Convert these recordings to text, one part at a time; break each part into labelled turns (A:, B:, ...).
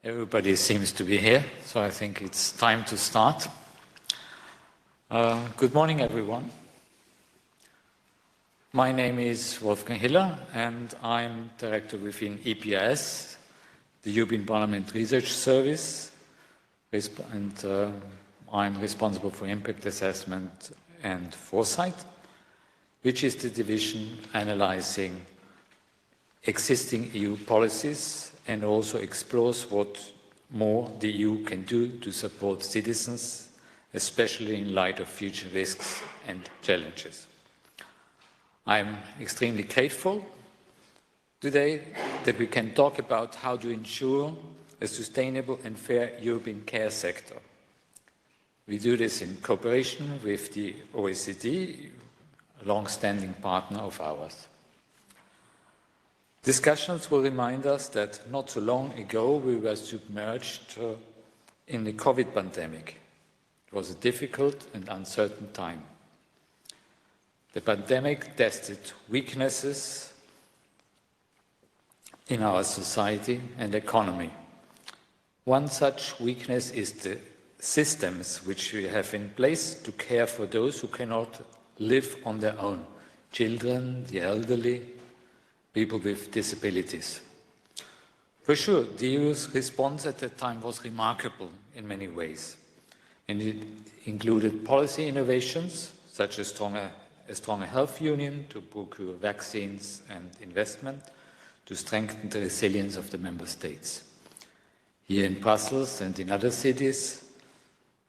A: everybody seems to be here, so I think it's time to start. Good morning, everyone. My name is Wolfgang Hiller, and I'm Director within EPRS, the European Parliament Research Service, and I'm responsible for impact assessment and foresight, which is the division analyzing existing EU policies and also explores what more the EU can do to support citizens, especially in light of future risks and challenges. I'm extremely grateful today that we can talk about how to ensure a sustainable and fair European care sector. We do this in cooperation with the OECD, a long-standing partner of ours. Discussions will remind us that not so long ago we were submerged in the COVID pandemic. It was a difficult and uncertain time. The pandemic tested weaknesses in our society and economy. One such weakness is the systems which we have in place to care for those who cannot live on their own, children, the elderly, people with disabilities. For sure, the EU's response at that time was remarkable in many ways, and it included policy innovations such as a stronger health union to procure vaccines and investment to strengthen the resilience of the member states. Here in Brussels and in other cities,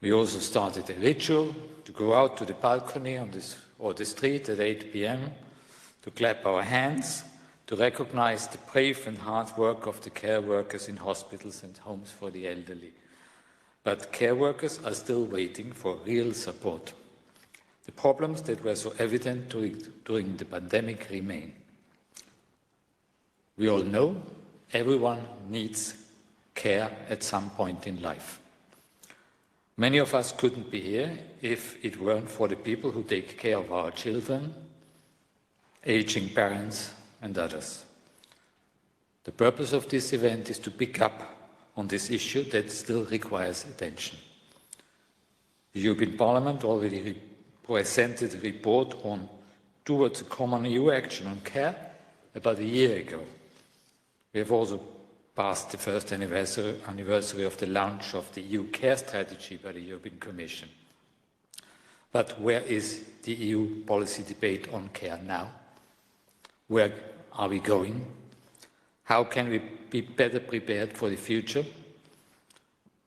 A: we also started a ritual to go out to the balcony or the street at 8 p.m. to clap our hands, to recognize the brave and hard work of the care workers in hospitals and homes for the elderly. But care workers are still waiting for real support. The problems that were so evident during the pandemic remain. We all know everyone needs care at some point in life. Many of us couldn't be here if it weren't for the people who take care of our children, aging parents, and others. The purpose of this event is to pick up on this issue that still requires attention. The European Parliament already presented a report on towards a common EU action on care about a year ago. We have also passed the first anniversary of the launch of the EU Care Strategy by the European Commission. But where is the EU policy debate on care now? Where are we going? How can we be better prepared for the future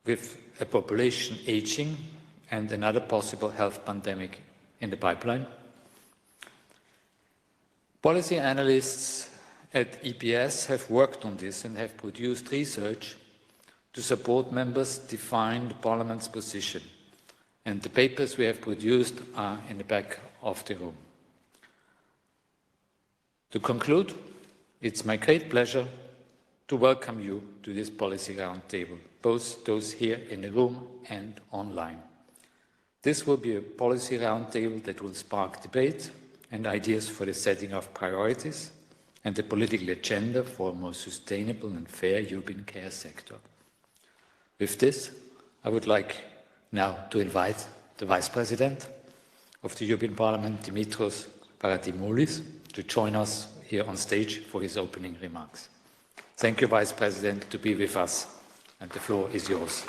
A: with a population aging and another possible health pandemic in the pipeline? Policy analysts at EPS have worked on this and have produced research to support members define the Parliament's position. And the papers we have produced are in the back of the room. To conclude, it's my great pleasure to welcome you to this policy roundtable, both those here in the room and online. This will be a policy roundtable that will spark debate and ideas for the setting of priorities and the political agenda for a more sustainable and fair European care sector. With this, I would like now to invite the Vice President of the European Parliament, Dimitrios to join us here on stage for his opening remarks. Thank you, Vice President, to be with us, and the floor is yours.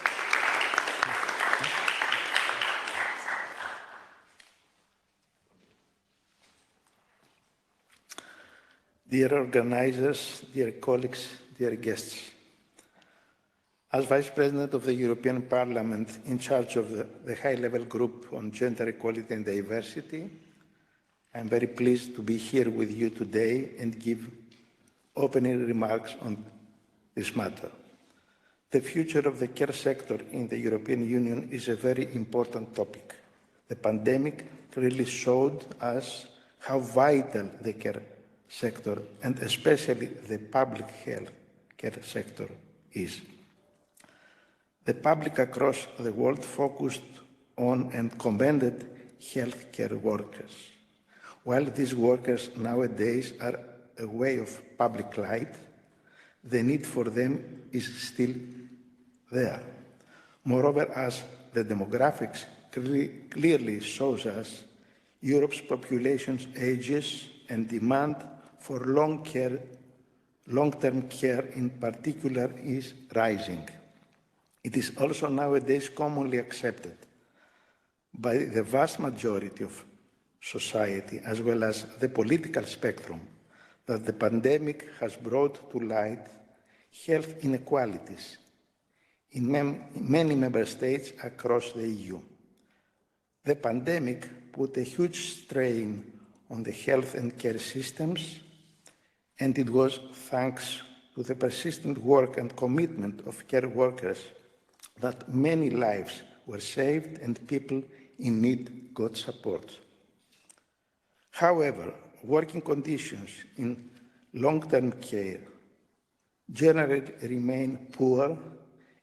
B: Dear organizers, dear colleagues, dear guests, as Vice President of the European Parliament in charge of the high-level group on gender equality and diversity, I am very pleased to be here with you today and give opening remarks on this matter. The future of the care sector in the European Union is a very important topic. The pandemic really showed us how vital the care sector, and especially the public health care sector, is. The public across the world focused on and commended healthcare workers. While these workers nowadays are a way of public life, the need for them is still there. Moreover, as the demographics clearly shows us, Europe's population ages and demand for long-term care in particular is rising. It is also nowadays commonly accepted by the vast majority of society as well as the political spectrum that the pandemic has brought to light health inequalities in many member states across the EU. The pandemic put a huge strain on the health and care systems, and it was thanks to the persistent work and commitment of care workers that many lives were saved and people in need got support. However, working conditions in long-term care generally remain poor,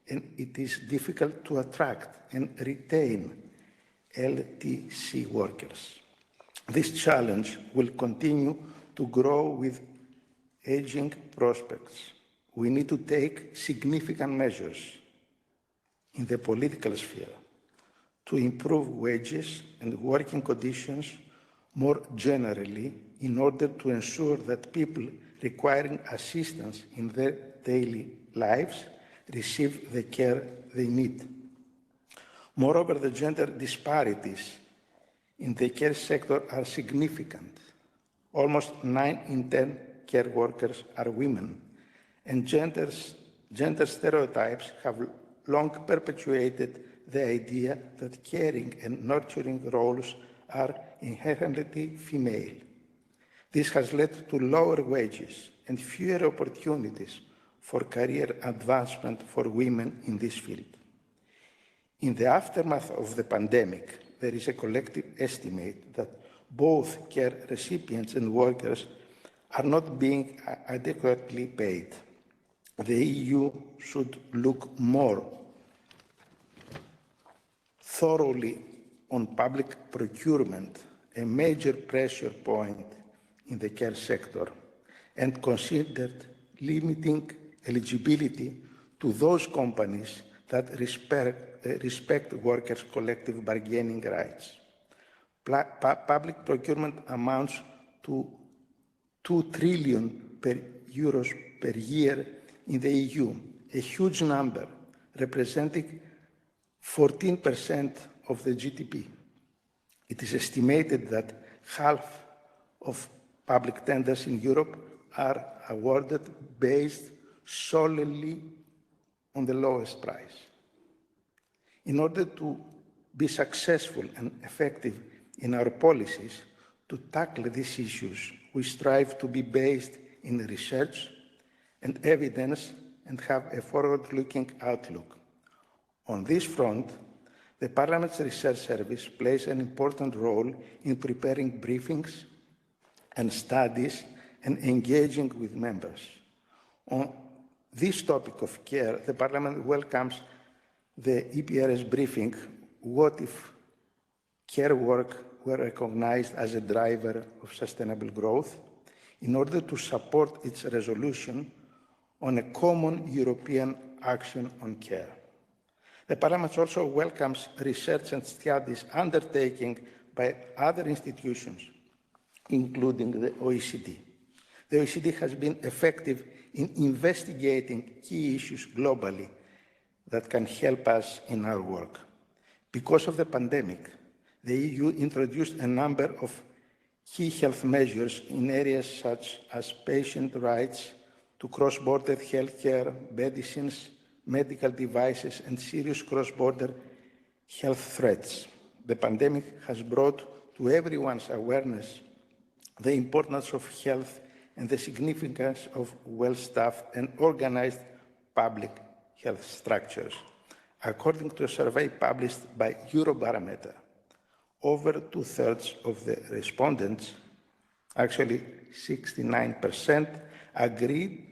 B: and it is difficult to attract and retain LTC workers. This challenge will continue to grow with aging prospects. We need to take significant measures in the political sphere to improve wages and working conditions more generally in order to ensure that people requiring assistance in their daily lives receive the care they need. Moreover, the gender disparities in the care sector are significant. Almost 9 in 10 care workers are women, and gender stereotypes have long perpetuated the idea that caring and nurturing roles are inherently female. This has led to lower wages and fewer opportunities for career advancement for women in this field. In the aftermath of the pandemic, there is a collective estimate that both care recipients and workers are not being adequately paid. The EU should look more thoroughly on public procurement, a major pressure point in the care sector, and considered limiting eligibility to those companies that respect workers' collective bargaining rights. Public procurement amounts to €2 trillion per year in the EU, a huge number representing 14% of the GDP. It is estimated that half of public tenders in Europe are awarded based solely on the lowest price. In order to be successful and effective in our policies to tackle these issues, we strive to be based in research and evidence and have a forward-looking outlook. On this front, the Parliament's Research Service plays an important role in preparing briefings and studies and engaging with members. On this topic of care, the Parliament welcomes the EPRS briefing, What if care work were recognized as a driver of sustainable growth, in order to support its resolution on a common European action on care. The Parliament also welcomes research and studies undertaken by other institutions, including the OECD. The OECD has been effective in investigating key issues globally that can help us in our work. Because of the pandemic, the EU introduced a number of key health measures in areas such as patient rights to cross-border healthcare, medicines, medical devices, and serious cross-border health threats. The pandemic has brought to everyone's awareness the importance of health and the significance of well-staffed and organized public health structures. According to a survey published by Eurobarometer, over 2/3 of the respondents, actually 69%, agreed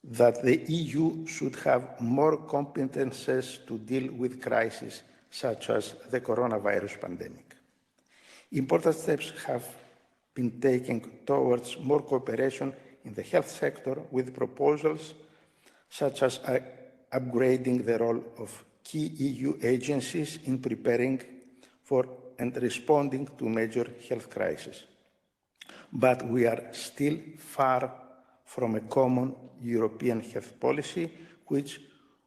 B: that the EU should have more competences to deal with crises such as the coronavirus pandemic. Important steps have been taken towards more cooperation in the health sector with proposals such as upgrading the role of key EU agencies in preparing for and responding to major health crises. But we are still far from a common European health policy, which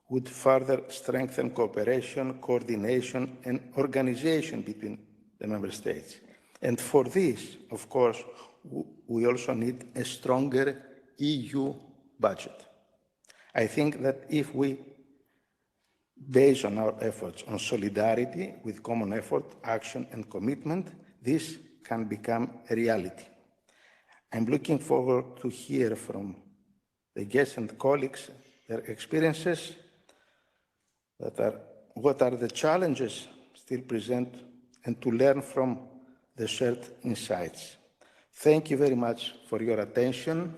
B: would further strengthen cooperation, coordination, and organization between the member states. And for this, of course, we also need a stronger EU budget. I think that if we base on our efforts on solidarity with common effort, action, and commitment, this can become a reality. I'm looking forward to hear from the guests and colleagues their experiences, what are the challenges still present, and to learn from the shared insights. Thank you very much for your attention.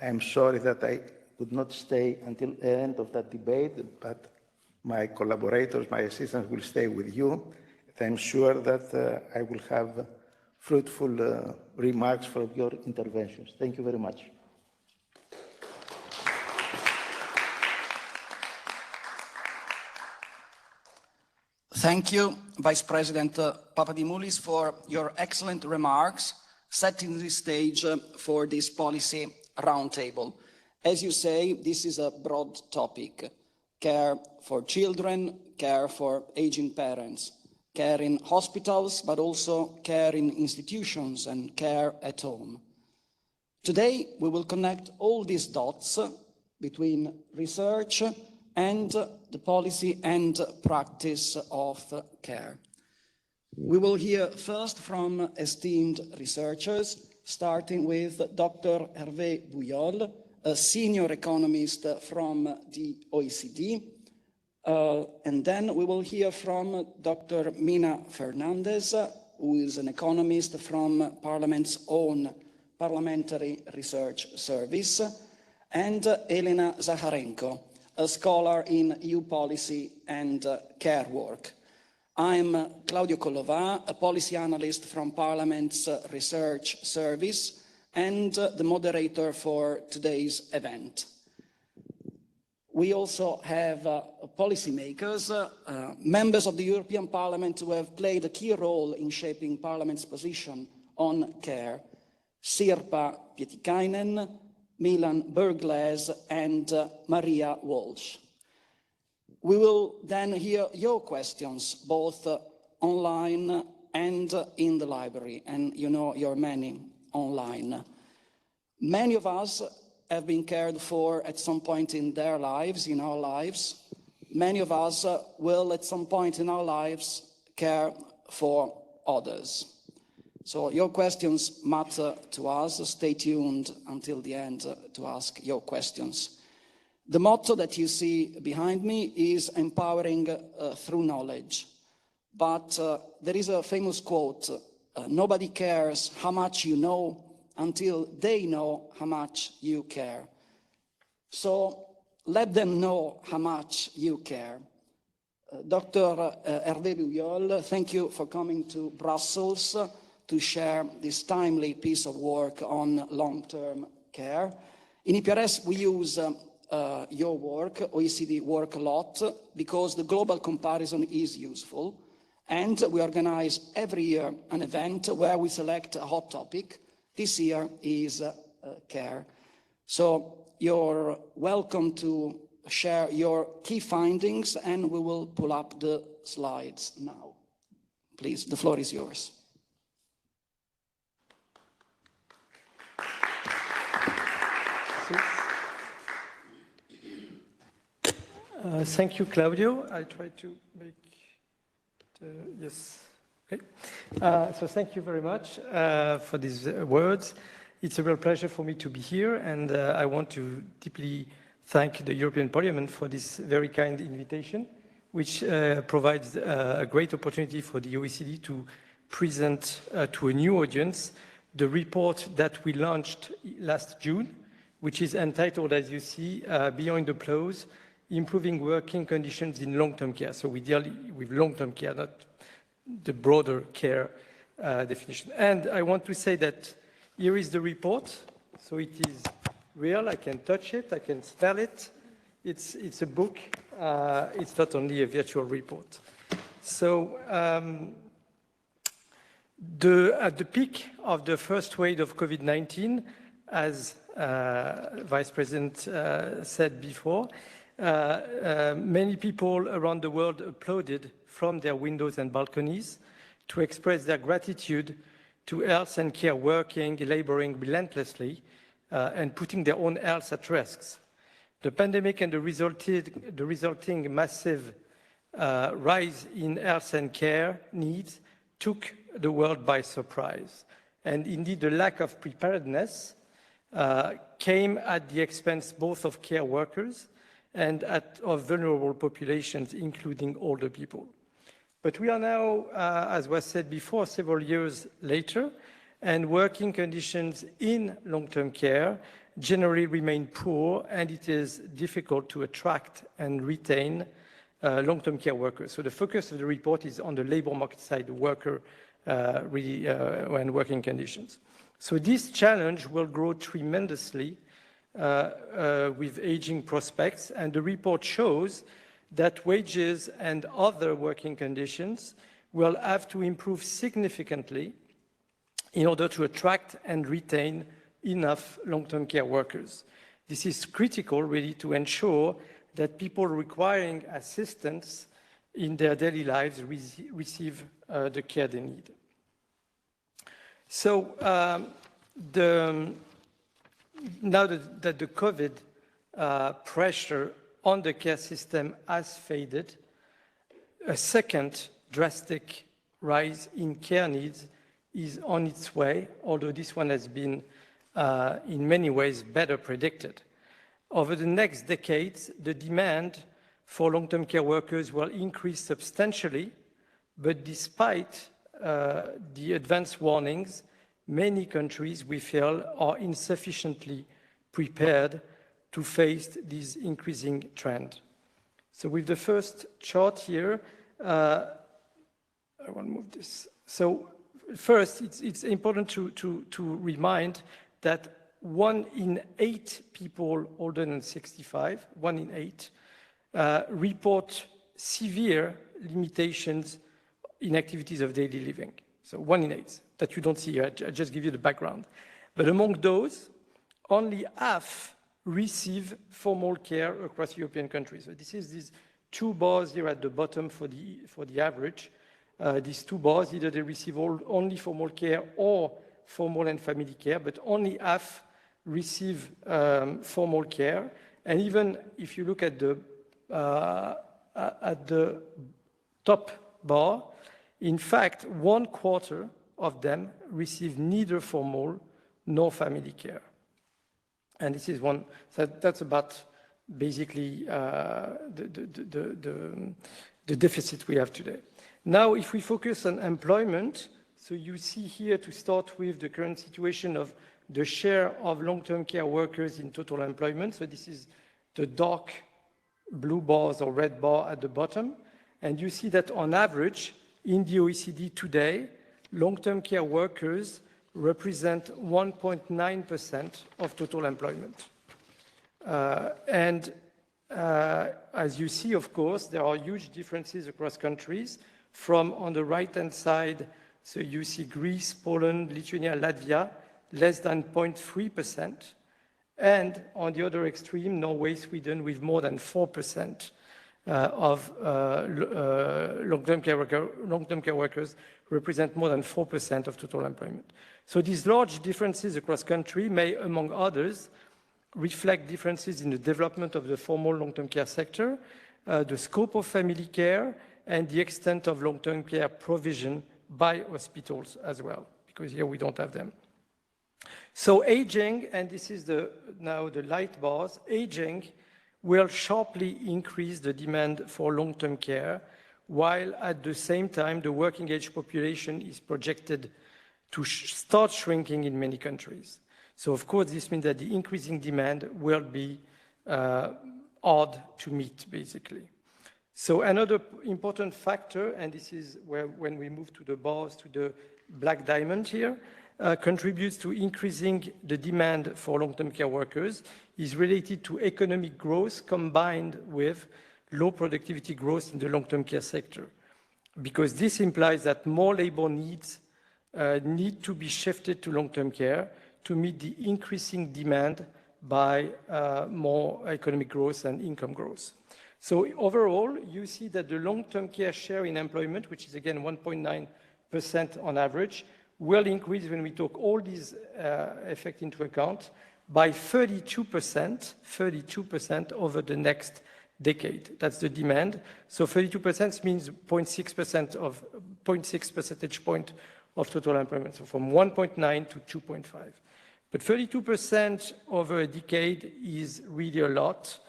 B: I'm sorry that I could not stay until the end of that debate, but my collaborators, my assistants will stay with you. I'm sure that I will have fruitful remarks from your interventions. Thank you very much.
C: Thank you, Vice President Papadimoulis, for your excellent remarks, setting the stage for this policy roundtable. As you say, this is a broad topic: care for children, care for aging parents, care in hospitals, but also care in institutions and care at home. Today, we will connect all these dots between research and the policy and practice of care. We will hear first from esteemed researchers, starting with Dr. Hervé Bouyol, a senior economist from the OECD. And then we will hear from Dr. Mina Fernandez, who is an economist from Parliament's own Parliamentary Research Service, and Elena Zaharenko, a scholar in EU policy and care work. I'm Claudio Collova, a policy analyst from Parliament's Research Service and the moderator for today's event. We also have policymakers, members of the European Parliament who have played a key role in shaping Parliament's position on care: Sirpa Pietikainen, Milan Bergles, and Maria Walsh. We will then hear your questions, both online and in the library, and you know you're many online. Many of us have been cared for at some point in their lives, in our lives. Many of us will at some point in our lives care for others. So your questions matter to us. Stay tuned until the end to ask your questions. The motto that you see behind me is empowering through knowledge. But there is a famous quote, nobody cares how much you know until they know how much you care. So let them know how much you care. Dr. Hervé Bouyol, thank you for coming to Brussels to share this timely piece of work on long-term care. In EPRS, we use your work, OECD work, a lot because the global comparison is useful. And we organize every year an event where we select a hot topic. This year is care. So you're welcome to share your key findings, and we will pull up the slides now. Please, the floor is yours.
D: Thank you, Claudio. I try to make yes. Okay. So thank you very much for these words. It's a real pleasure for me to be here, and I want to deeply thank the European Parliament for this very kind invitation, which provides a great opportunity for the OECD to present to a new audience the report that we launched last June, which is entitled, as you see, Beyond Applause, Improving Working Conditions in Long-Term Care. So we deal with long-term care, not the broader care definition. And I want to say that here is the report. So it is real. I can touch it, I can smell it. It's a book. It's not only a virtual report. So at the peak of the first wave of COVID-19, as Vice President said before, many people around the world applauded from their windows and balconies to express their gratitude to health and care working, laboring relentlessly, and putting their own health at risk. The pandemic and the resulting massive rise in health and care needs took the world by surprise. And indeed, the lack of preparedness came at the expense both of care workers and of vulnerable populations, including older people. But we are now, as was said before, several years later, and working conditions in long-term care generally remain poor, and it is difficult to attract and retain long-term care workers. So the focus of the report is on the labor market side worker and working conditions. So this challenge will grow tremendously with aging prospects, and the report shows that wages and other working conditions will have to improve significantly in order to attract and retain enough long-term care workers. This is critical, really, to ensure that people requiring assistance in their daily lives receive the care they need. So now that the COVID pressure on the care system has faded, a second drastic rise in care needs is on its way, although this one has been in many ways better predicted. Over the next decades, the demand for long-term care workers will increase substantially, but despite the advance warnings, many countries, we feel, are insufficiently prepared to face this increasing trend. So with the first chart here, I want to move this. So first, it's important to remind that 1 in 8 people older than 65, 1 in 8, report severe limitations in activities of daily living. So 1 in 8, that you don't see here. I just give you the background. But among those, only half receive formal care across European countries. So this is these 2 bars here at the bottom for the average. These 2 bars, either they receive only formal care or formal and family care, but only half receive formal care. And even if you look at the top bar, in fact, 1/4 of them receive neither formal nor family care. And this is one, so that's about basically the deficit we have today. Now, if we focus on employment, so you see here to start with the current situation of the share of long-term care workers in total employment. So this is the dark blue bars or red bar at the bottom. And you see that on average, in the OECD today, long-term care workers represent 1.9% of total employment. As you see, of course, there are huge differences across countries. From on the right-hand side, so you see Greece, Poland, Lithuania, Latvia, less than 0.3%. And on the other extreme, Norway, Sweden, with more than 4% of long-term care workers represent more than 4% of total employment. So these large differences across country may, among others, reflect differences in the development of the formal long-term care sector, the scope of family care, and the extent of long-term care provision by hospitals as well, because here we don't have them. So aging, and this is now the light bars, aging will sharply increase the demand for long-term care, while at the same time the working age population is projected to start shrinking in many countries. So of course this means that the increasing demand will be hard to meet, basically. So another important factor, and this is where when we move to the bars, to the black diamond here, contributes to increasing the demand for long-term care workers is related to economic growth combined with low productivity growth in the long-term care sector, because this implies that more labor needs need to be shifted to long-term care to meet the increasing demand by more economic growth and income growth. So overall, you see that the long-term care share in employment, which is again 1.9% on average, will increase when we took all these effects into account by 32% over the next decade. That's the demand. So 32% means 0.6 percentage point of total employment, so from 1.9 to 2.5. But 32% over a decade is really a lot.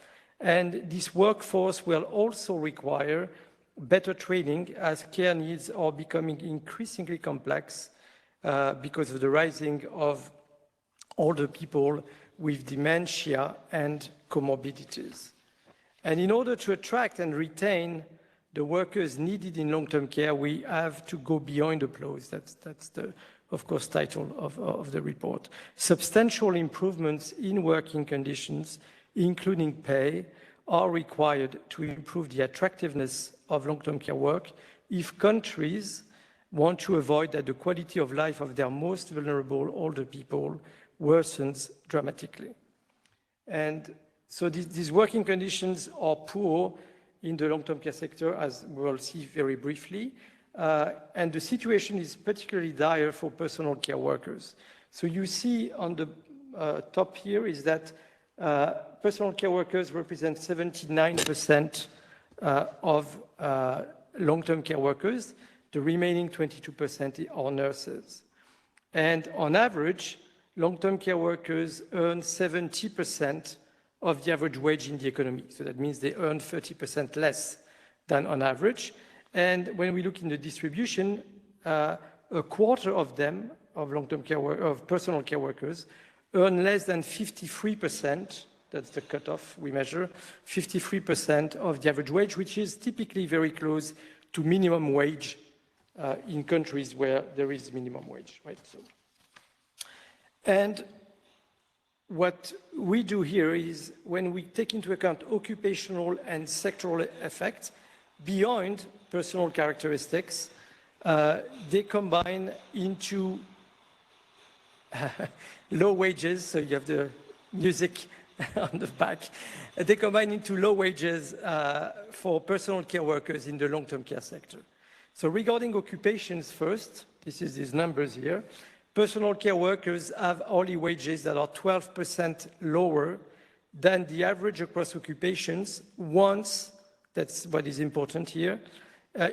D: And this workforce will also require better training as care needs are becoming increasingly complex because of the rising of older people with dementia and comorbidities. And in order to attract and retain the workers needed in long-term care, we have to go beyond applause. That's the, of course, title of the report. Substantial improvements in working conditions, including pay, are required to improve the attractiveness of long-term care work if countries want to avoid that the quality of life of their most vulnerable older people worsens dramatically. And so these working conditions are poor in the long-term care sector, as we'll see very briefly. And the situation is particularly dire for personal care workers. So you see on the top here is that personal care workers represent 79% of long-term care workers. The remaining 22% are nurses. And on average, long-term care workers earn 70% of the average wage in the economy. So that means they earn 30% less than on average. And when we look in the distribution, a quarter of them, of long-term care of personal care workers, earn less than 53%, that's the cutoff we measure, 53% of the average wage, which is typically very close to minimum wage in countries where there is minimum wage, right? So, and what we do here is when we take into account occupational and sectoral effects beyond personal characteristics, they combine into low wages, so you have the music on the back. They combine into low wages for personal care workers in the long-term care sector. So regarding occupations first, this is these numbers here, personal care workers have hourly wages that are 12% lower than the average across occupations once, that's what is important here,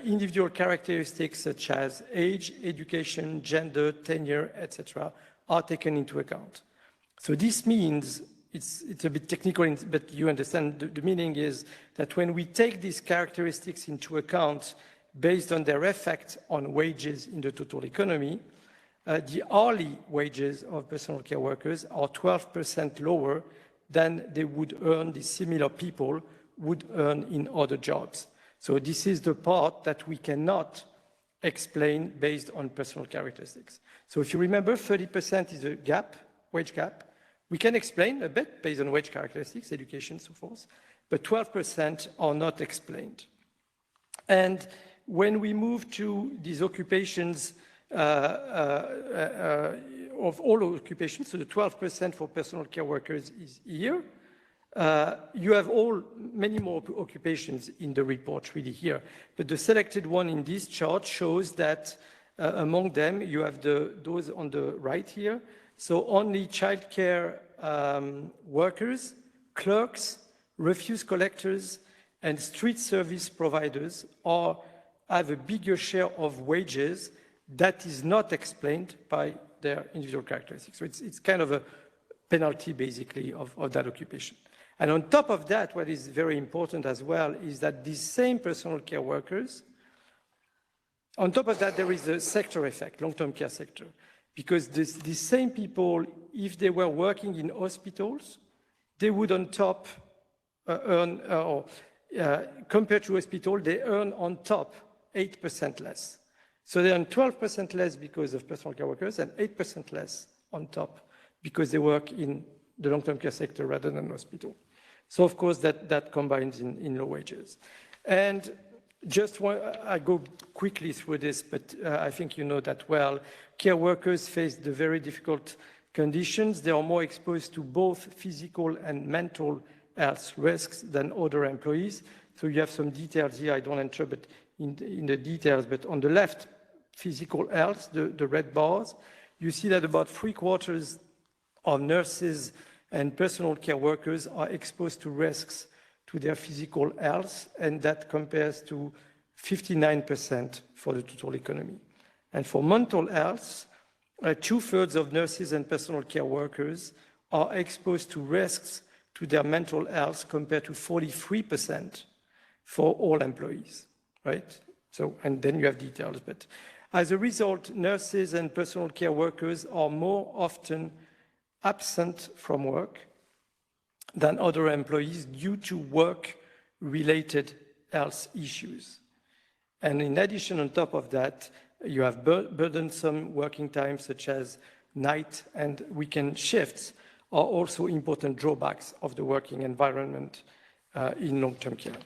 D: individual characteristics such as age, education, gender, tenure, etc. are taken into account. So this means, it's a bit technical, but you understand the meaning is that when we take these characteristics into account based on their effect on wages in the total economy, the hourly wages of personal care workers are 12% lower than they would earn, the similar people would earn in other jobs. So this is the part that we cannot explain based on personal characteristics. So if you remember, 30% is a gap, wage gap. We can explain a bit based on wage characteristics, education, so forth, but 12% are not explained. And when we move to these occupations of all occupations, so the 12% for personal care workers is here. You have many more occupations in the report really here, but the selected one in this chart shows that among them you have those on the right here. So only childcare workers, clerks, refuse collectors, and street service providers have a bigger share of wages that is not explained by their individual characteristics. So it's kind of a penalty, basically, of that occupation. And on top of that, what is very important as well is that these same personal care workers, on top of that, there is a sector effect, long-term care sector, because these same people, if they were working in hospitals, they would on top earn, compared to hospital, they earn on top 8% less. So they earn 12% less because of personal care workers and 8% less on top because they work in the long-term care sector rather than hospital. So of course that combines in low wages. And just I go quickly through this, but I think you know that well. Care workers face the very difficult conditions. They are more exposed to both physical and mental health risks than other employees. So you have some details here. I don't enter but in the details, but on the left, physical health, the red bars, you see that about 3/4 of nurses and personal care workers are exposed to risks to their physical health, and that compares to 59% for the total economy. And for mental health, 2/3 of nurses and personal care workers are exposed to risks to their mental health compared to 43% for all employees, right? So, and then you have details, but as a result, nurses and personal care workers are more often absent from work than other employees due to work-related health issues. And in addition, on top of that, you have burdensome working times such as night and weekend shifts are also important drawbacks of the working environment in long-term care.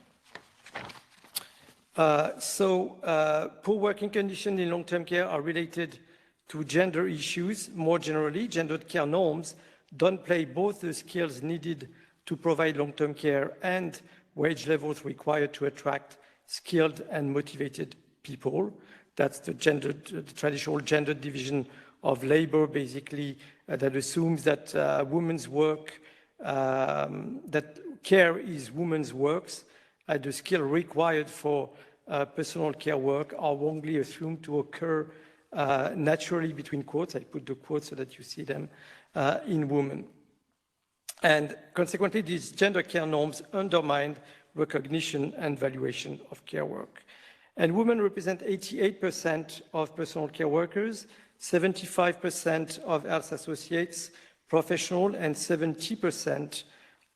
D: Poor working conditions in long-term care are related to gender issues. More generally, gendered care norms don't play both the skills needed to provide long-term care and wage levels required to attract skilled and motivated people. That's the traditional gender division of labor, basically, that assumes that women's work, that care is women's works, the skill required for personal care work are wrongly assumed to occur naturally between quotes. I put the quotes so that you see them in women. And consequently, these gender care norms undermine recognition and valuation of care work. And women represent 88% of personal care workers, 75% of health associates, professional, and 70%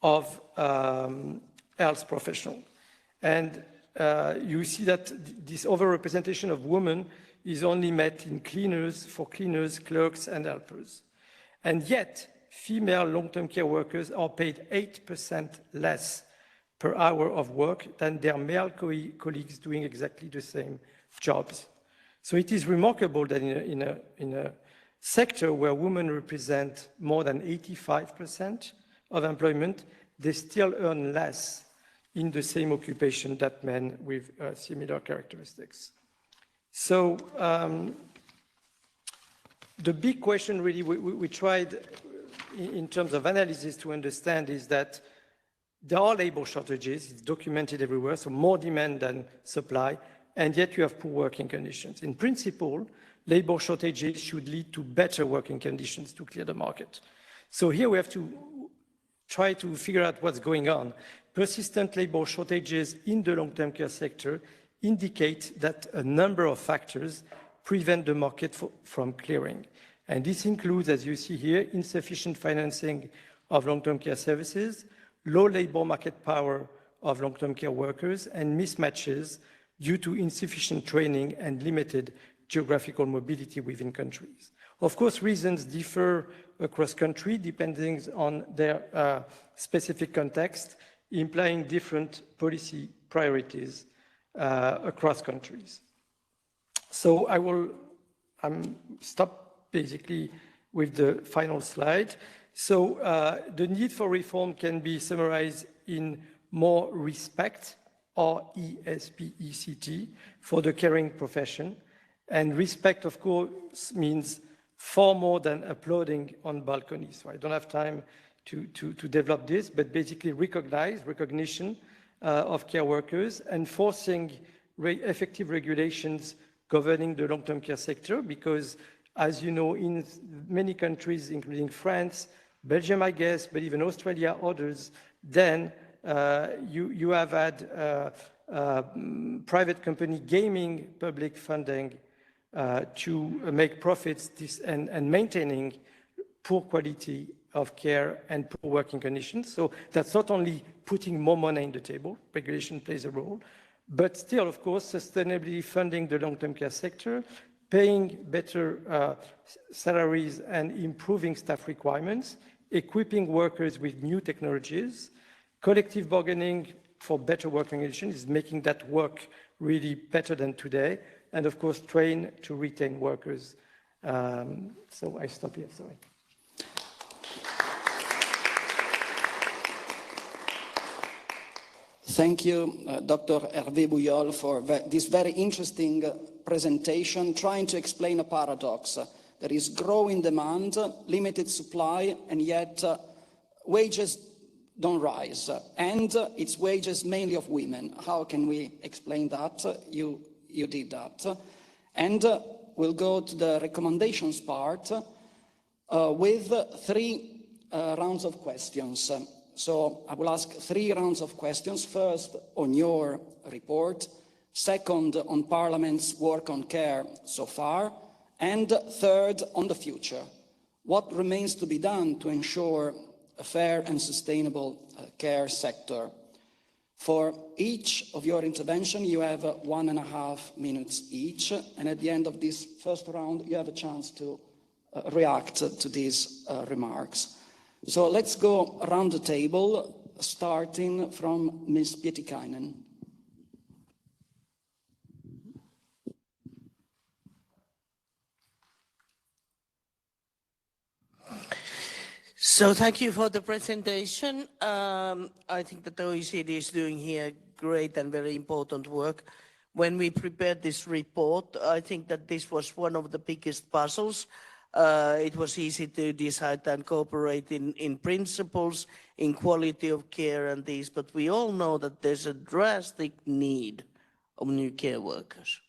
D: of health professional. And you see that this overrepresentation of women is only met in for cleaners, clerks, and helpers. And yet, female long-term care workers are paid 8% less per hour of work than their male colleagues doing exactly the same jobs. So it is remarkable that in a sector where women represent more than 85% of employment, they still earn less in the same occupation that men with similar characteristics. So the big question really we tried in terms of analysis to understand is that there are labor shortages, it's documented everywhere, so more demand than supply, and yet you have poor working conditions. In principle, labor shortages should lead to better working conditions to clear the market. So here we have to try to figure out what's going on. Persistent labor shortages in the long-term care sector indicate that a number of factors prevent the market from clearing. And this includes, as you see here, insufficient financing of long-term care services, low labor market power of long-term care workers, and mismatches due to insufficient training and limited geographical mobility within countries. Of course, reasons differ across countries depending on their specific context, implying different policy priorities across countries. So I will stop basically with the final slide. So the need for reform can be summarized in more respect, or ESPECT, for the caring profession. And respect, of course, means far more than applauding on balconies. So I don't have time to develop this, but basically recognition of care workers, enforcing effective regulations governing the long-term care sector, because as you know, in many countries, including France, Belgium, I guess, but even Australia, others, then you have had private company gaming public funding to make profits and maintaining poor quality of care and poor working conditions. So that's not only putting more money on the table, regulation plays a role, But still, of course, sustainably funding the long-term care sector, paying better salaries and improving staff requirements, equipping workers with new technologies, collective bargaining for better working conditions is making that work really better than today, and of course, train to retain workers. So I stop here, sorry.
C: Thank you, Dr. Hervé Bouyol, for this very interesting presentation, trying to explain a paradox. There is growing demand, limited supply, and yet wages don't rise. And it's wages mainly of women. How can we explain that? You did that. And we'll go to the recommendations part with 3 rounds of questions. So I will ask 3 rounds of questions. First, on your report. Second, on Parliament's work on care so far. And third, on the future. What remains to be done to ensure a fair and sustainable care sector? For each of your intervention, you have 1.5 minutes each. And at the end of this first round, you have a chance to react to these remarks. So let's go around the table, starting from Ms. Pietikainen.
E: So thank you for the presentation. I think that the OECD is doing here great and very important work. When we prepared this report, I think that this was one of the biggest puzzles. It was easy to decide and cooperate in principles, in quality of care and these, but we all know that there's a drastic need of new care workers.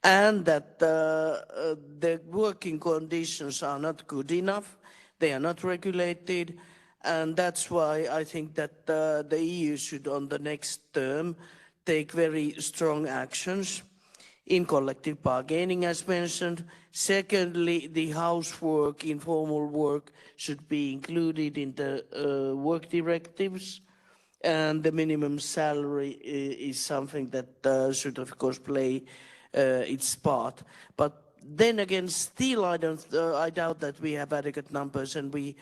E: And that the working conditions are not good enough, they are not regulated, and that's why I think that the EU should, on the next term, take very strong actions in collective bargaining, as mentioned. Secondly, the housework, informal work, should be included in the work directives, and the minimum salary is something that should, of course, play its part. But then again, still, I doubt that we have adequate numbers, and we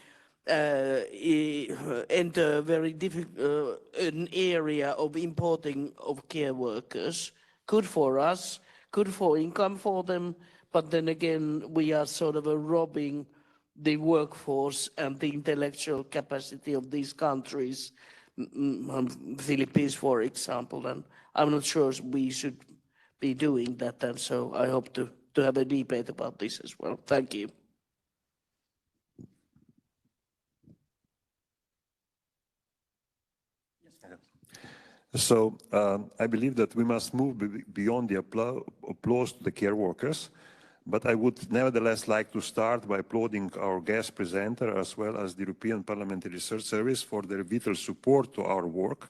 E: enter a very difficult an area of importing of care workers. Good for us, good for income for them, but then again, we are sort of robbing the workforce and the intellectual capacity of these countries, Philippines, for example, and I'm not sure we should be doing that, and so I hope to have a debate about this as well. Thank you.
F: So I believe that we must move beyond the applause to the care workers, but I would nevertheless like to start by applauding our guest presenter as well as the European Parliamentary Research Service for their vital support to our work,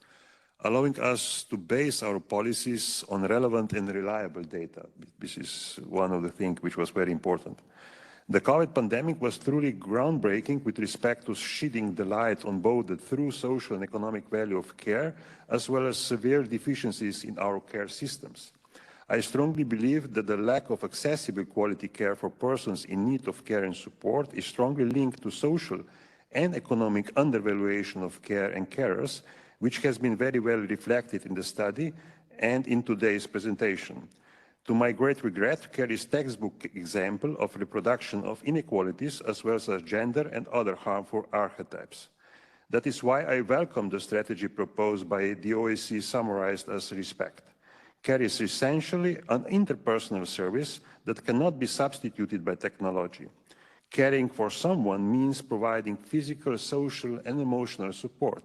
F: allowing us to base our policies on relevant and reliable data. This is one of the things which was very important. The COVID pandemic was truly groundbreaking with respect to shedding the light on both the true social and economic value of care, as well as severe deficiencies in our care systems. I strongly believe that the lack of accessible quality care for persons in need of care and support is strongly linked to social and economic undervaluation of care and carers, which has been very well reflected in the study and in today's presentation. To my great regret, care is textbook example of reproduction of inequalities as well as gender and other harmful archetypes. That is why I welcome the strategy proposed by the OECD summarized as respect. Care is essentially an interpersonal service that cannot be substituted by technology. Caring for someone means providing physical, social, and emotional support.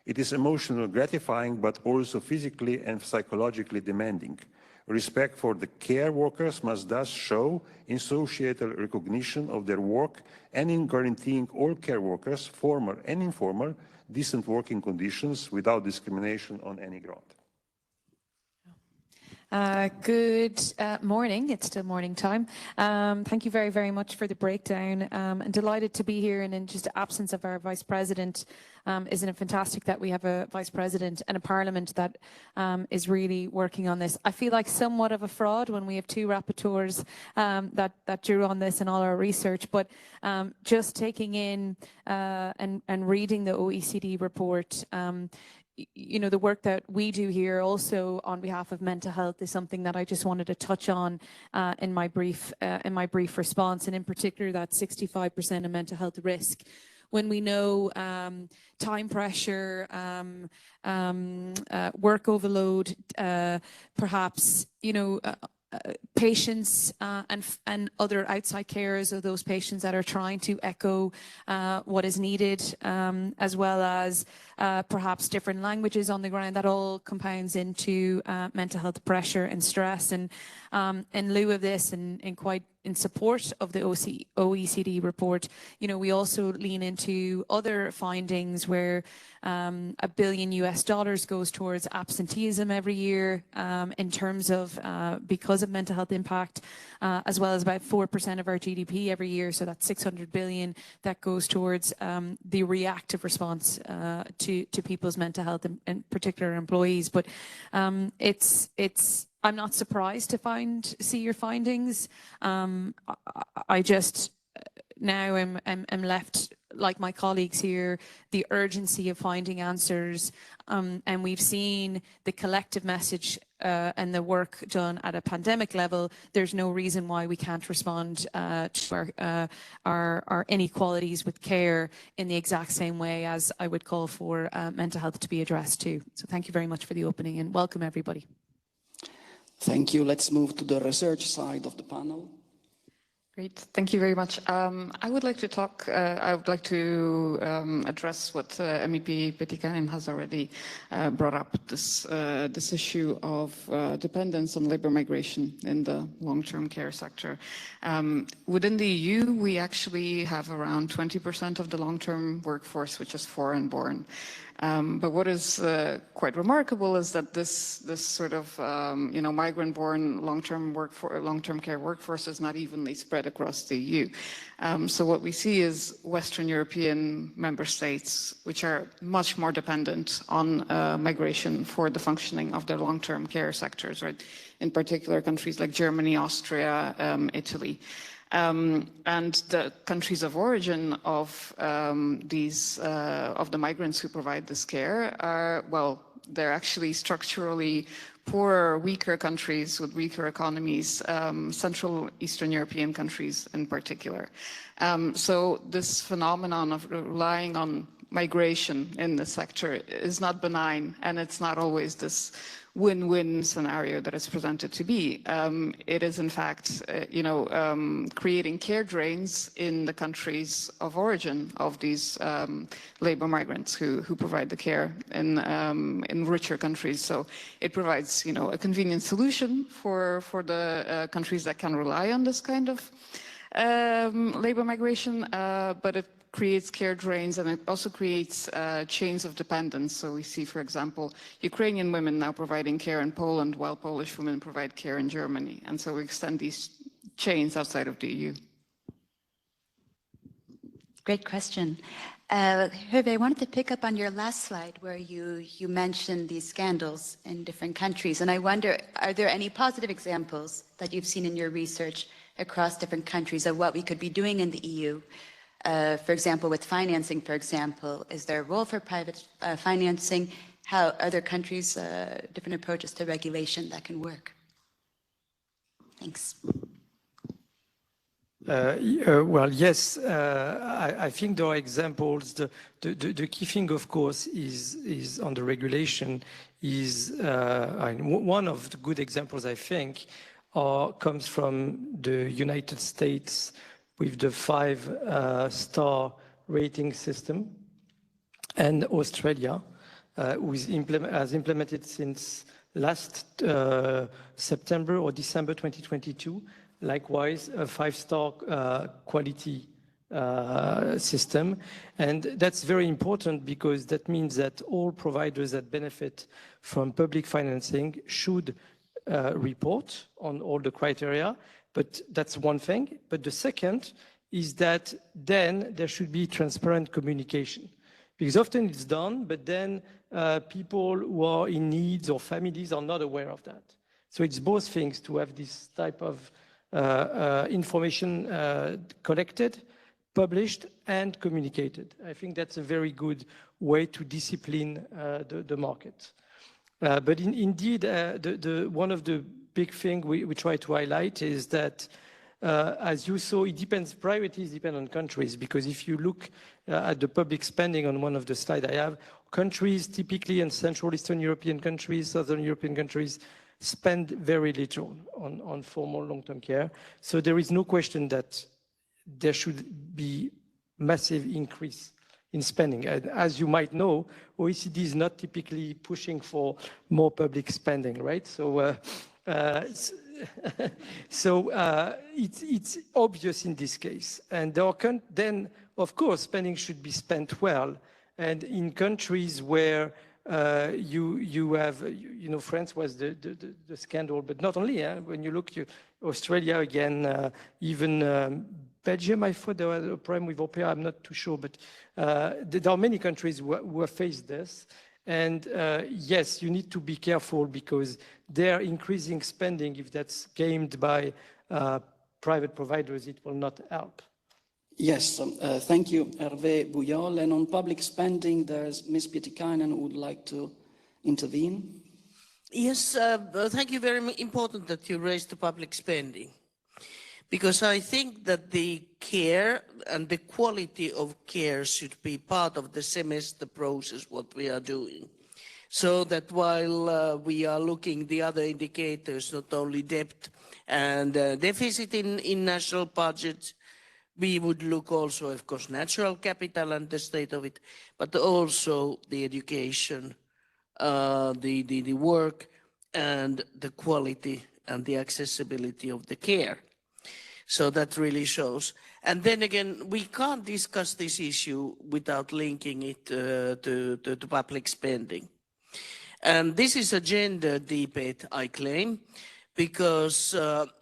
F: It is emotionally gratifying, but also physically and psychologically demanding. Respect for the care workers must thus show in societal recognition of their work and in guaranteeing all care workers, formal and informal, decent working conditions without discrimination on any ground.
G: Good morning. It's still morning time. Thank you very, very much for the breakdown. I'm delighted to be here, and in just the absence of our Vice President, isn't it fantastic that we have a Vice President and a Parliament that is really working on this? I feel like somewhat of a fraud when we have two rapporteurs that drew on this in all our research, but just taking in and reading the OECD report, you know, the work that we do here also on behalf of mental health is something that I just wanted to touch on in my brief response, and in particular that 65% of mental health risk. When we know time pressure, work overload, perhaps, you know, patients and other outside carers of those patients that are trying to echo what is needed, as well as perhaps different languages on the ground, that all compounds into mental health pressure and stress. And in lieu of this, and quite in support of the OECD report, you know, we also lean into other findings where $1 billion goes towards absenteeism every year in terms of because of mental health impact, as well as about 4% of our GDP every year. So that's 600 billion that goes towards the reactive response to people's mental health, and in particular employees. But I'm not surprised to see your findings. I just now am left, like my colleagues here, the urgency of finding answers, and we've seen the collective message and the work done at a pandemic level. There's no reason why we can't respond to our inequalities with care in the exact same way as I would call for mental health to be addressed too. So thank you very much for the opening, and welcome everybody.
C: Thank you. Let's move to the research side of the panel.
H: Great, thank you very much. I would like to address what MEP Petikainen has already brought up, this issue of dependence on labor migration in the long-term care sector. Within the EU, we actually have around 20% of the long-term workforce, which is foreign-born. But what is quite remarkable is that this sort of migrant-born long-term care workforce is not evenly spread across the EU. So what we see is Western European member states, which are much more dependent on migration for the functioning of their long-term care sectors, right? In particular, countries like Germany, Austria, Italy. And the countries of origin of the migrants who provide this care are, well, they're actually structurally poorer, weaker countries with weaker economies, Central Eastern European countries in particular. So this phenomenon of relying on migration in the sector is not benign, and it's not always this win-win scenario that is presented to be. It is in fact, creating care drains in the countries of origin of these labor migrants who provide the care in richer countries. So it provides, a convenient solution for the countries that can rely on this kind of labor migration, but it creates care drains, and it also creates chains of dependence. So we see, for example, Ukrainian women now providing care in Poland while Polish women provide care in Germany. And so we extend these chains outside of the EU.
I: Great question. Hervé, I wanted to pick up on your last slide where you mentioned these scandals in different countries. And I wonder, are there any positive examples that you've seen in your research across different countries of what we could be doing in the EU? For example, with financing, for example, is there a role for private financing? How other countries, different approaches to regulation that can work? Thanks.
D: Well, yes, I think there are examples. The key thing, of course, is on the regulation is, one of the good examples, I think, comes from the United States with the 5-star rating system, and Australia, who has implemented since last September or December 2022, likewise a 5-star quality system. And that's very important because that means that all providers that benefit from public financing should report on all the criteria, but that's one thing. But the second is that then there should be transparent communication. Because often it's done, but then people who are in need or families are not aware of that. So it's both things to have this type of information collected, published, and communicated. I think that's a very good way to discipline the market. But indeed, one of the big things we try to highlight is that, as you saw, it depends, priorities depend on countries, because if you look at the public spending on one of the slides I have, countries typically in Central Eastern European countries, Southern European countries, spend very little on formal long-term care. So there is no question that there should be massive increase in spending. And as you might know, OECD is not typically pushing for more public spending, right? So, it's obvious in this case. And then, of course, spending should be spent well. And in countries where you have, you know, France was the scandal, but not only, when you look, Australia again, even Belgium, I thought there was a problem with au pair, I'm not too sure, but there are many countries who have faced this. And yes, you need to be careful because they're increasing spending. If that's gamed by private providers, it will not help.
C: Yes, thank you, Hervé Bouyol. And on public spending, there's Ms. Pietikainen who would like to intervene.
E: Yes, thank you. Very important that you raised the public spending, because I think that the care and the quality of care should be part of the semester process, what we are doing. So that while we are looking the other indicators, not only debt and deficit in national budgets, we would look also, of course, natural capital and the state of it, but also the education, the work, and the quality and the accessibility of the care. So that really shows. And then again, we can't discuss this issue without linking it to public spending. And this is a gender debate, I claim, because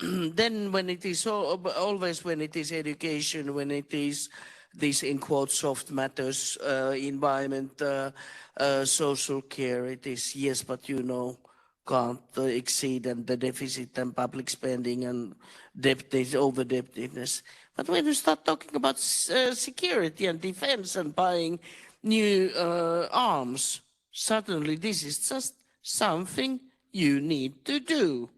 E: then when it is always when it is education, when it is these in quote soft matters, environment, social care, it is yes, but you know, can't exceed and the deficit and public spending and debt is over-debtedness. But when you start talking about security and defense and buying new arms, suddenly this is just something you need to do.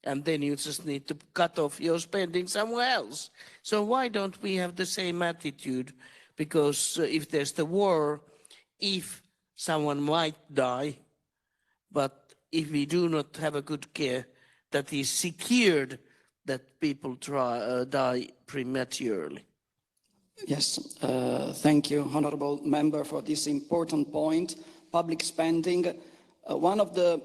E: And then you just need to cut off your spending somewhere else. So why don't we have the same attitude? Because if there's the war, if someone might die, but if we do not have a good care that is secured, that people die prematurely.
C: Yes, thank you, Honorable Member, for this important point. Public spending, one of the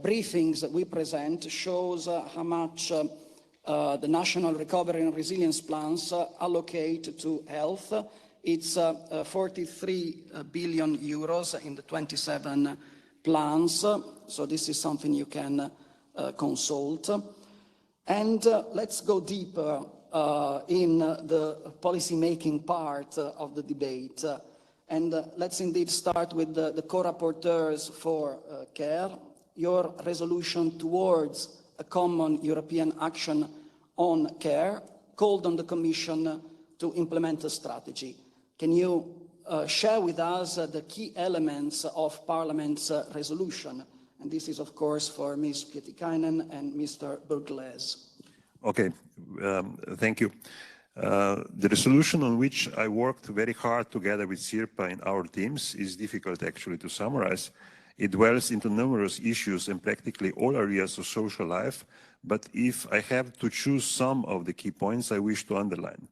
C: briefings that we present shows how much the National Recovery and Resilience Plans allocate to health. It's 43 billion euros in the 27 plans. So this is something you can consult. And let's go deeper in the policy-making part of the debate. And let's indeed start with the co-rapporteurs for care. Your resolution towards a common European action on care called on the Commission to implement a strategy. Can you share with us the key elements of Parliament's resolution? And this is, of course, for Ms. Pietikainen and Mr. Burgles.
F: Okay, thank you. The resolution on which I worked very hard together with Sirpa in our teams is difficult actually to summarize. It dwells into numerous issues in practically all areas of social life, but if I have to choose some of the key points I wish to underline.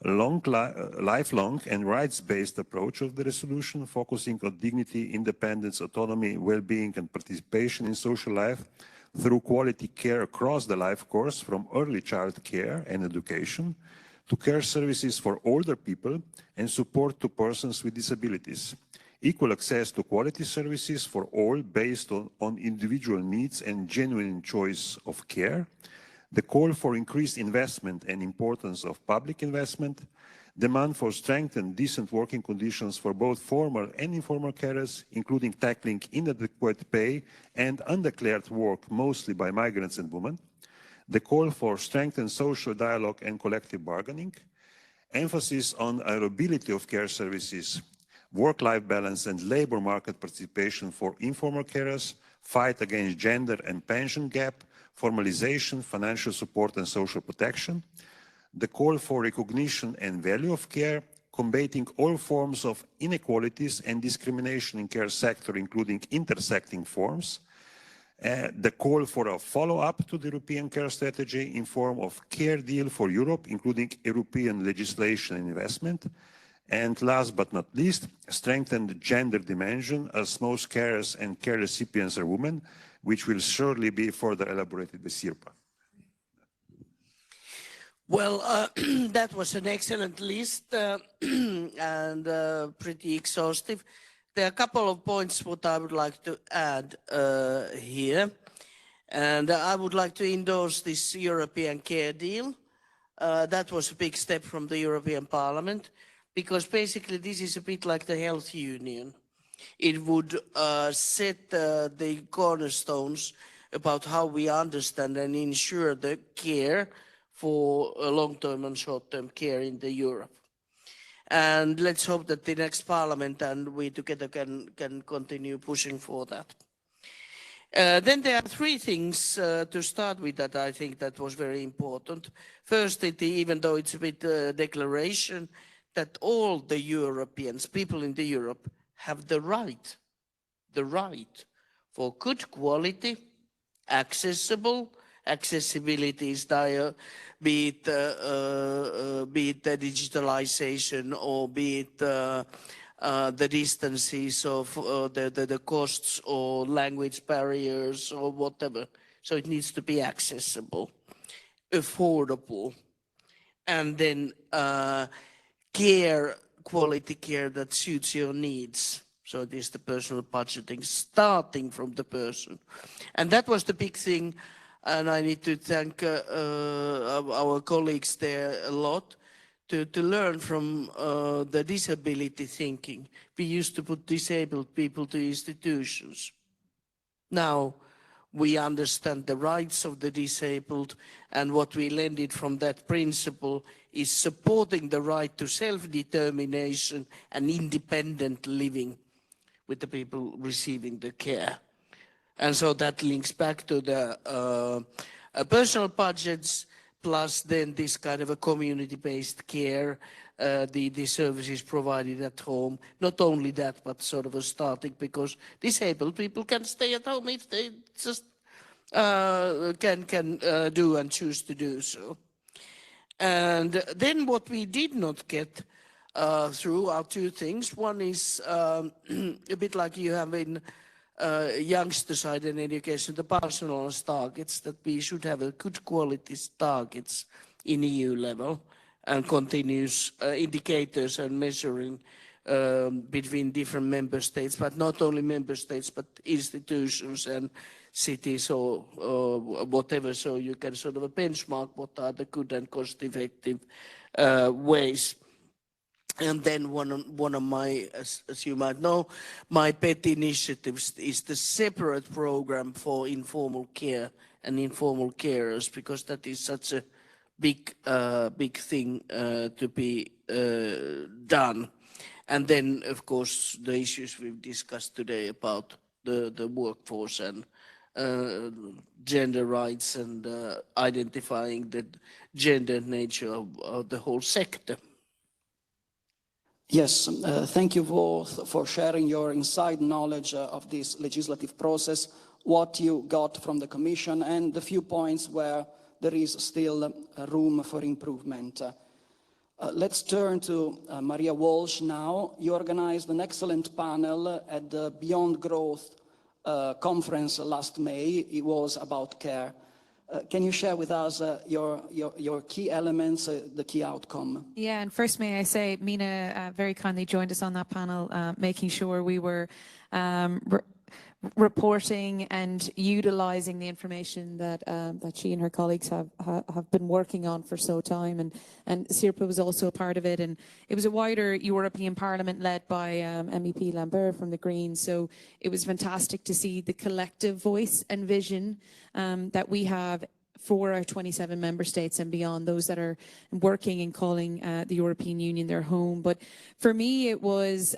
F: A lifelong and rights-based approach of the resolution, focusing on dignity, independence, autonomy, well-being and participation in social life through quality care across the life course, from early child care and education to care services for older people and support to persons with disabilities. equal access to quality services for all based on individual needs and genuine choice of care, the call for increased investment and importance of public investment, demand for strengthened decent working conditions for both formal and informal carers, including tackling inadequate pay and undeclared work, mostly by migrants and women, the call for strengthened social dialogue and collective bargaining, emphasis on availability of care services, work-life balance and labor market participation for informal carers, fight against gender and pension gap, formalization, financial support and social protection, the call for recognition and value of care, combating all forms of inequalities and discrimination in care sector, including intersecting forms, the call for a follow-up to the European care strategy in form of care deal for Europe, including European legislation and investment, and last but not least, strengthen the gender dimension as most carers and care recipients are women, which will surely be further elaborated with SIRPA.
E: Well, that was an excellent list and pretty exhaustive. There are a couple of points what I would like to add here. And I would like to endorse this European care deal. That was a big step from the European Parliament, because basically this is a bit like the health union. It would set the cornerstones about how we understand and ensure the care for long-term and short-term care in the Europe. And let's hope that the next Parliament and we together can continue pushing for that. Then there are three things to start with that I think that was very important. First, even though it's a bit declaration, that all the Europeans, people in the Europe, have the right for good quality, accessibility is dire, be it the digitalization or be it the distances of the costs or language barriers or whatever. So it needs to be accessible, affordable, and then quality care that suits your needs. So it is the personal budgeting, starting from the person. And that was the big thing. And I need to thank our colleagues there a lot to learn from the disability thinking. We used to put disabled people to institutions. Now we understand the rights of the disabled, and what we landed from that principle is supporting the right to self-determination and independent living with the people receiving the care. And so that links back to the personal budgets, plus then this kind of a community-based care, the services provided at home. Not only that, but sort of a starting, because disabled people can stay at home if they just can do and choose to do so. And then what we did not get through are two things. One is a bit like you have in youngster side in education, the personal targets, that we should have a good quality targets in EU level and continuous indicators and measuring between different member states, but not only member states, but institutions and cities or whatever, so you can sort of benchmark what are the good and cost-effective ways. And then one of my, as you might know, my pet initiatives is the separate program for informal care and informal carers, because that is such a big thing to be done. And then, of course, the issues we've discussed today about the workforce and gender rights and identifying the gender nature of the whole sector.
C: Yes, thank you both for sharing your inside knowledge of this legislative process, what you got from the Commission, and the few points where there is still room for improvement. Let's turn to Maria Walsh now. You organized an excellent panel at the Beyond Growth conference last May. It was about care. Can you share with us your key elements, the key outcome?
G: Yeah, and first may I say, Mina very kindly joined us on that panel, making sure we were reporting and utilizing the information that that she and her colleagues have been working on for so time, and Sirpa was also a part of it, and it was a wider European Parliament led by MEP Lambert from the Greens, so it was fantastic to see the collective voice and vision that we have for our 27 member states and beyond, those that are working and calling the European Union their home. But for me, it was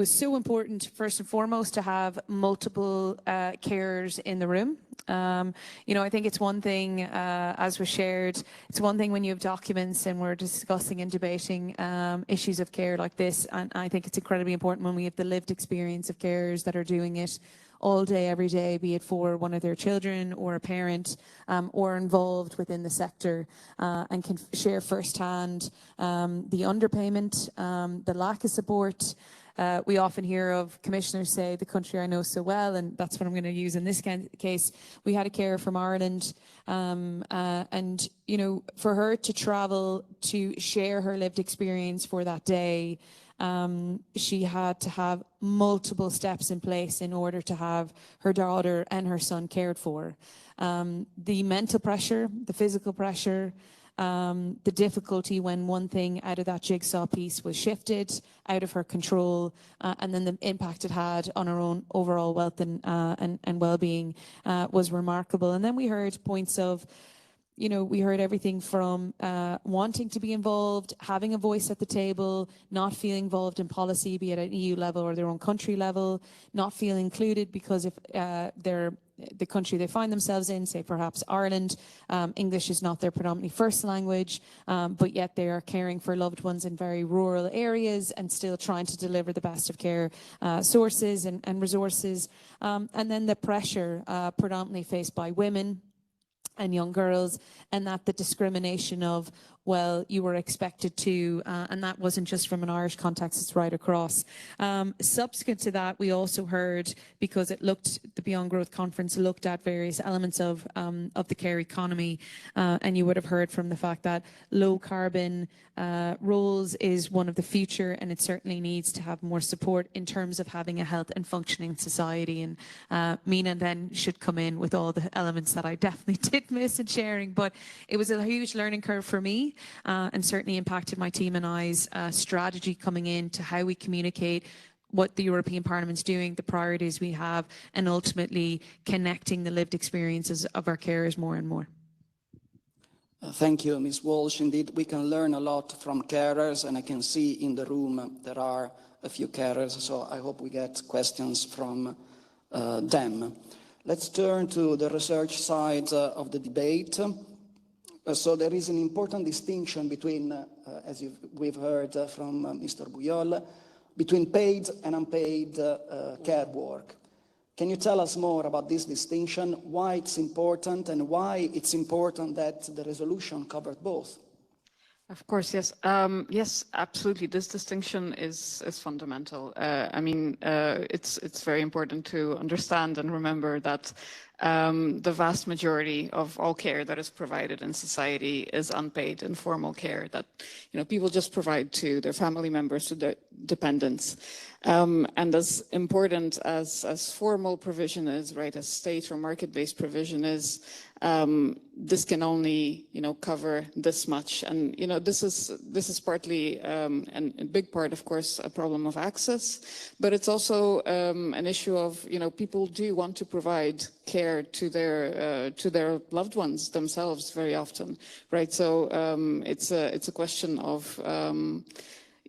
G: so important, first and foremost, to have multiple carers in the room. You know, I think it's one thing, as was shared, it's one thing when you have documents and we're discussing and debating issues of care like this, and I think it's incredibly important when we have the lived experience of carers that are doing it all day, every day, be it for one of their children or a parent or involved within the sector, and can share firsthand the underpayment, the lack of support. We often hear of commissioners say, the country I know so well, and that's what I'm going to use in this case. We had a carer from Ireland, and you know, for her to travel to share her lived experience for that day, she had to have multiple steps in place in order to have her daughter and her son cared for. The mental pressure, the physical pressure, the difficulty when one thing out of that jigsaw piece was shifted out of her control, and then the impact it had on her own overall wealth and well-being was remarkable. And then we heard points of, you know, we heard everything from wanting to be involved, having a voice at the table, not feeling involved in policy, be it at EU level or their own country level, not feeling included because if the country they find themselves in, say perhaps Ireland, English is not their predominantly first language, but yet they are caring for loved ones in very rural areas and still trying to deliver the best of care sources and resources. And then the pressure predominantly faced by women and young girls, and that the discrimination of, well, you were expected to, and that wasn't just from an Irish context, it's right across. Subsequent to that, we also heard, because the Beyond Growth Conference looked at various elements of the care economy, and you would have heard from the fact that low carbon roles is one of the future, and it certainly needs to have more support in terms of having a health and functioning society. And Mina then should come in with all the elements that I definitely did miss in sharing, but it was a huge learning curve for me, and certainly impacted my team and I's strategy coming in to how we communicate what the European Parliament's doing, the priorities we have, and ultimately connecting the lived experiences of our carers more and more.
C: Thank you, Ms. Walsh. Indeed, we can learn a lot from carers, and I can see in the room there are a few carers, so I hope we get questions from them. Let's turn to the research side of the debate. So there is an important distinction between, as we've heard from Mr. Buyol, between paid and unpaid care work. Can you tell us more about this distinction, why it's important, and why it's important that the resolution covered both?
H: Of course, yes. Yes, absolutely. This distinction is fundamental. I mean, it's very important to understand and remember that the vast majority of all care that is provided in society is unpaid, informal care that, you know, people just provide to their family members, to their dependents. And as important as formal provision is, right, as state or market-based provision is, this can only, you know, cover this much. And, you know, this is partly, and a big part, of course, a problem of access, but it's also an issue of, you know, people do want to provide care to their loved ones themselves very often, right? So it's a question of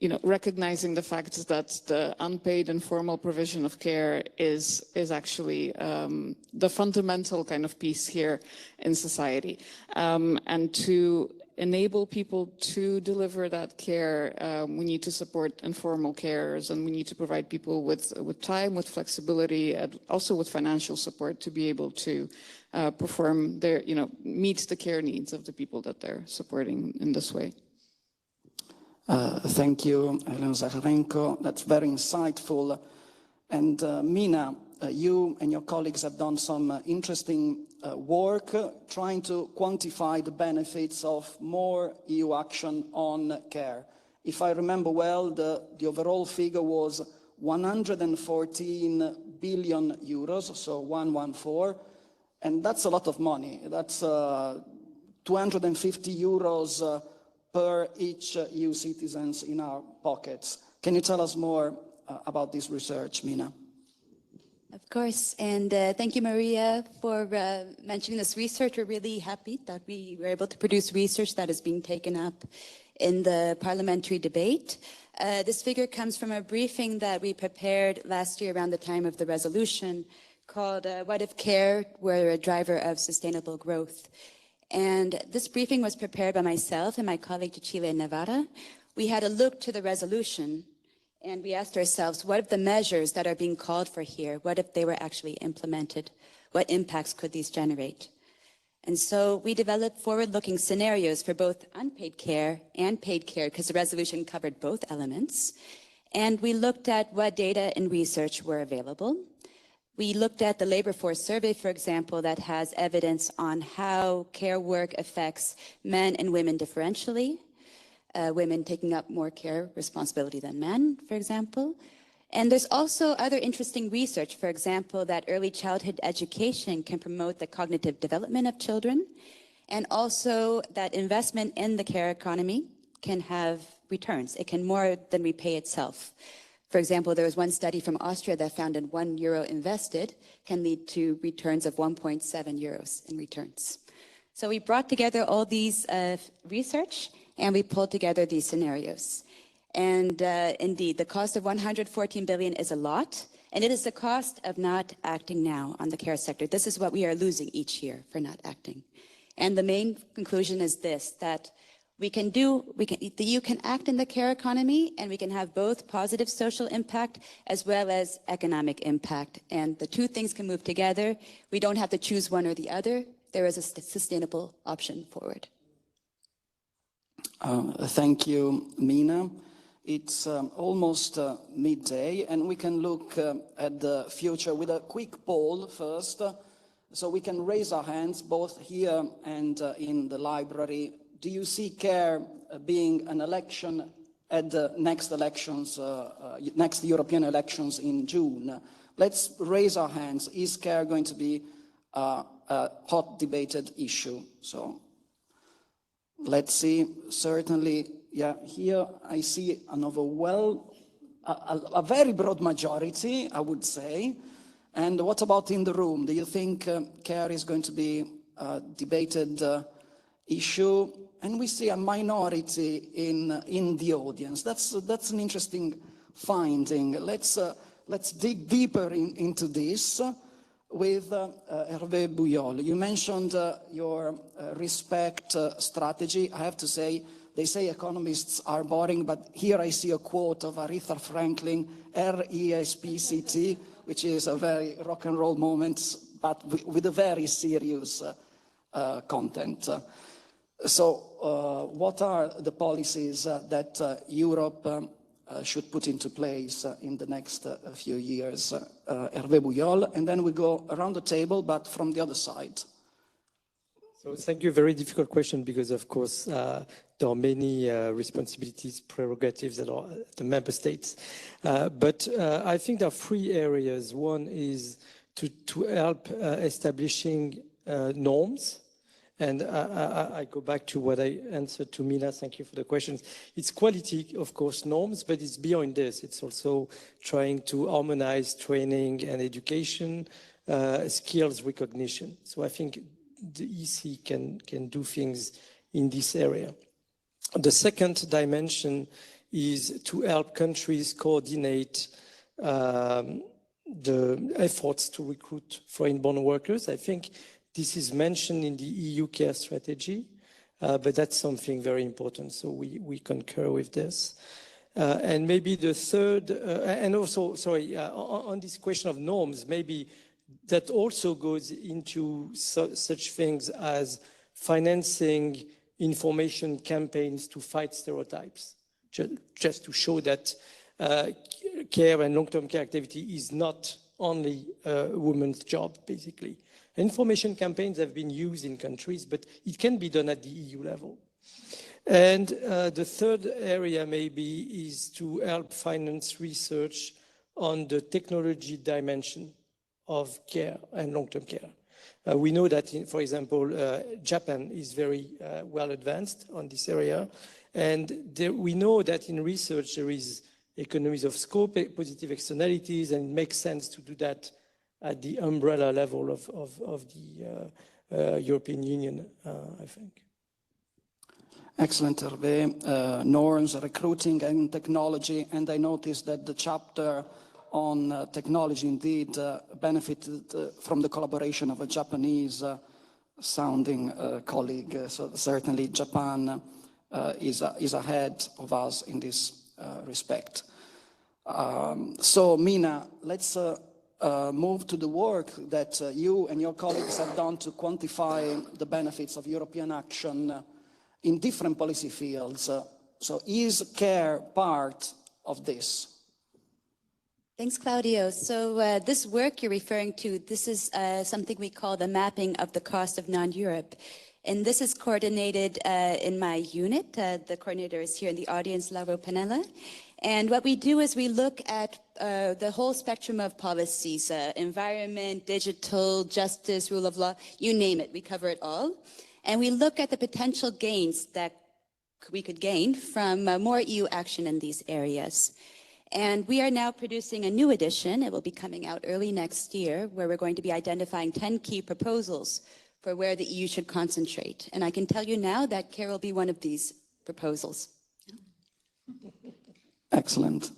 H: you know, recognizing the fact that the unpaid informal provision of care is actually the fundamental kind of piece here in society, and to enable people to deliver that care, we need to support informal carers, and we need to provide people with time, with flexibility, and also with financial support to be able to perform their, you know, meet the care needs of the people that they're supporting in this way.
C: Thank you, Elena Zacharenko. That's very insightful. And Mina, you and your colleagues have done some interesting work trying to quantify the benefits of more EU action on care. If I remember well, the overall figure was 114 billion euros, so 114, and that's a lot of money. That's 250 euros per each EU citizens in our pockets. Can you tell us more about this research, Mina?
I: Of course, and thank you, Maria, for mentioning this research. We're really happy that we were able to produce research that is being taken up in the parliamentary debate. This figure comes from a briefing that we prepared last year around the time of the resolution called What If Care Were a Driver of Sustainable Growth? And this briefing was prepared by myself and my colleague Cecilia Navarra. We had a look to the resolution and we asked ourselves, what if the measures that are being called for here, what if they were actually implemented? What impacts could these generate? And so we developed forward-looking scenarios for both unpaid care and paid care, because the resolution covered both elements. And we looked at what data and research were available. We looked at the labor force survey, for example, that has evidence on how care work affects men and women differentially. Women taking up more care responsibility than men, for example. And there's also other interesting research, for example, that early childhood education can promote the cognitive development of children, and also that investment in the care economy can have returns. It can more than repay itself. For example, there was one study from Austria that found that €1 invested can lead to returns of 1.7 euros in returns. So we brought together all these research and we pulled together these scenarios. And indeed, the cost of 114 billion is a lot, and it is the cost of not acting now on the care sector. This is what we are losing each year for not acting. And the main conclusion is this, that the EU can act in the care economy, and we can have both positive social impact as well as economic impact. And the two things can move together. We don't have to choose one or the other. There is a sustainable option forward.
C: Thank you, Mina. It's almost midday, and we can look at the future with a quick poll first. So we can raise our hands both here and in the library. Do you see care being an election at the next elections, next European elections in June? Let's raise our hands. Is care going to be a hot debated issue? So let's see, certainly, yeah, here I see a very broad majority, I would say. And what about in the room? Do you think care is going to be a debated issue? And we see a minority in the audience. That's an interesting finding. Let's dig deeper into this with Hervé Bouyol. You mentioned your respect strategy. I have to say, they say economists are boring, but here I see a quote of Aretha Franklin, RESPCT, which is a very rock and roll moment, but with a very serious content. So what are the policies that Europe should put into place in the next few years? Hervé Bouyol, and then we go around the table, but from the other side.
D: So thank you. Very difficult question because, of course, there are many responsibilities, prerogatives that are at the member states. But I think there are three areas. One is to help establishing norms. And I go back to what I answered to Mina. Thank you for the questions. It's quality, of course, norms, but it's beyond this. It's also trying to harmonize training and education, skills recognition. So I think the EC can do things in this area. The second dimension is to help countries coordinate the efforts to recruit foreign-born workers. I think this is mentioned in the EU care strategy, but that's something very important. So we concur with this. And maybe the third, and also, sorry, on this question of norms, maybe that also goes into such things as financing information campaigns to fight stereotypes, just to show that care and long-term care activity is not only a woman's job, basically. Information campaigns have been used in countries, but it can be done at the EU level. And the third area maybe is to help finance research on the technology dimension of care and long-term care. We know that, for example, Japan is very well advanced on this area. And we know that in research there is economies of scope, positive externalities, and it makes sense to do that at the umbrella level of the European Union, I think.
C: Excellent, Hervé. Norms, recruiting and technology, and I noticed that the chapter on technology indeed benefited from the collaboration of a Japanese sounding colleague. So certainly Japan is ahead of us in this respect. So Mina, let's move to the work that you and your colleagues have done to quantify the benefits of European action in different policy fields. So is care part of this?
I: Thanks, Claudio. So this work you're referring to, this is something we call the mapping of the cost of non-Europe. And this is coordinated in my unit. The coordinator is here in the audience, Laura Panella. And what we do is we look at the whole spectrum of policies, environment, digital, justice, rule of law, you name it, we cover it all. And we look at the potential gains that we could gain from more EU action in these areas. And we are now producing a new edition. It will be coming out early next year, where we're going to be identifying 10 key proposals for where the EU should concentrate. And I can tell you now that care will be one of these proposals.
C: Excellent.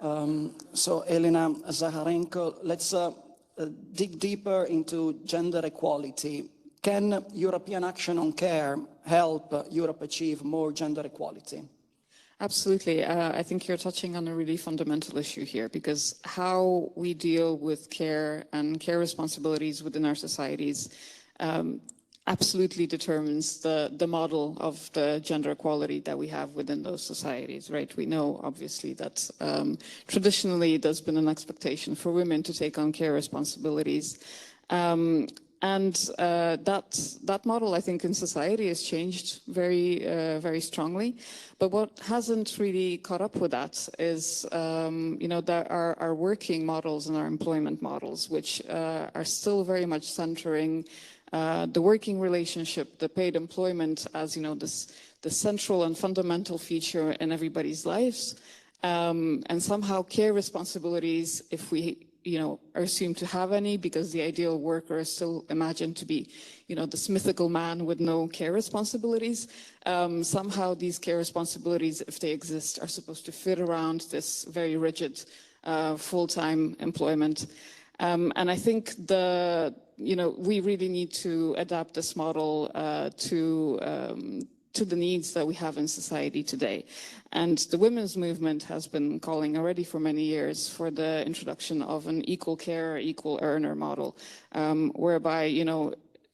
C: So Elena Zaharenko, let's dig deeper into gender equality. Can European action on care help Europe achieve more gender equality?
H: Absolutely. I think you're touching on a really fundamental issue here, because how we deal with care and care responsibilities within our societies absolutely determines the model of the gender equality that we have within those societies, right? We know, obviously, that traditionally there's been an expectation for women to take on care responsibilities. And that model, I think, in society has changed very strongly. But what hasn't really caught up with that is, that our working models and our employment models, which are still very much centering the working relationship, the paid employment as, the central and fundamental feature in everybody's lives. And somehow care responsibilities, if we are assumed to have any, because the ideal worker is still imagined to be, this mythical man with no care responsibilities. Somehow these care responsibilities, if they exist, are supposed to fit around this very rigid full-time employment. And I think we really need to adapt this model to the needs that we have in society today. And the women's movement has been calling already for many years for the introduction of an equal care, equal earner model, whereby,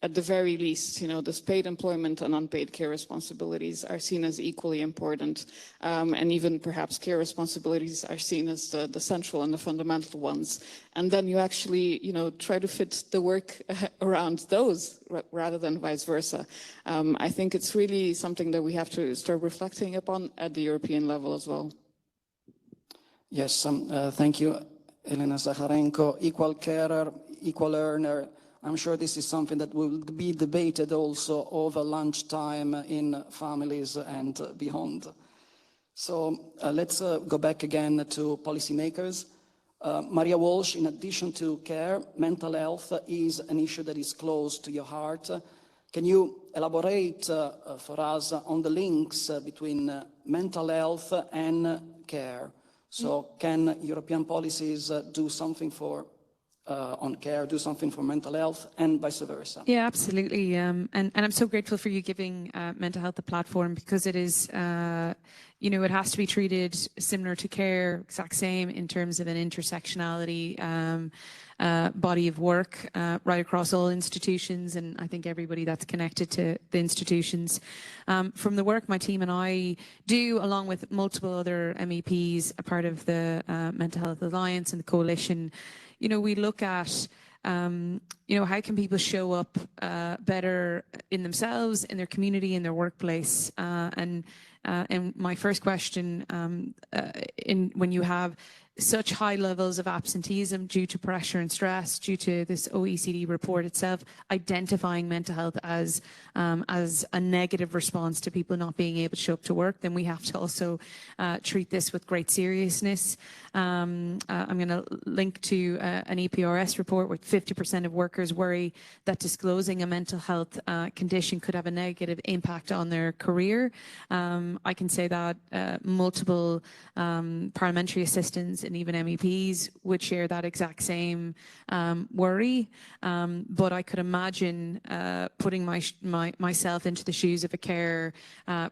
H: at the very least, this paid employment and unpaid care responsibilities are seen as equally important. And even perhaps care responsibilities are seen as the central and the fundamental ones. And then you actually, try to fit the work around those rather than vice versa. I think it's really something that we have to start reflecting upon at the European level as well.
C: Yes, thank you, Elena Zaharenko. Equal carer, equal earner. I'm sure this is something that will be debated also over lunchtime in families and beyond. So let's go back again to policymakers. Maria Walsh, in addition to care, mental health is an issue that is close to your heart. Can you elaborate for us on the links between mental health and care? So can European policies do something on care, do something for mental health, and vice versa?
G: Yeah, absolutely. And I'm so grateful for you giving mental health a platform, because it is, it has to be treated similar to care, exact same in terms of an intersectionality body of work right across all institutions, and I think everybody that's connected to the institutions. From the work my team and I do, along with multiple other MEPs, a part of the Mental Health Alliance and the Coalition, we look at you know, how can people show up better in themselves, in their community, in their workplace? And my first question, when you have such high levels of absenteeism due to pressure and stress, due to this OECD report itself, identifying mental health as a negative response to people not being able to show up to work, then we have to also treat this with great seriousness. I'm going to link to an EPRS report where 50% of workers worry that disclosing a mental health condition could have a negative impact on their career. I can say that multiple parliamentary assistants and even MEPs would share that exact same worry. But I could imagine putting myself into the shoes of a carer,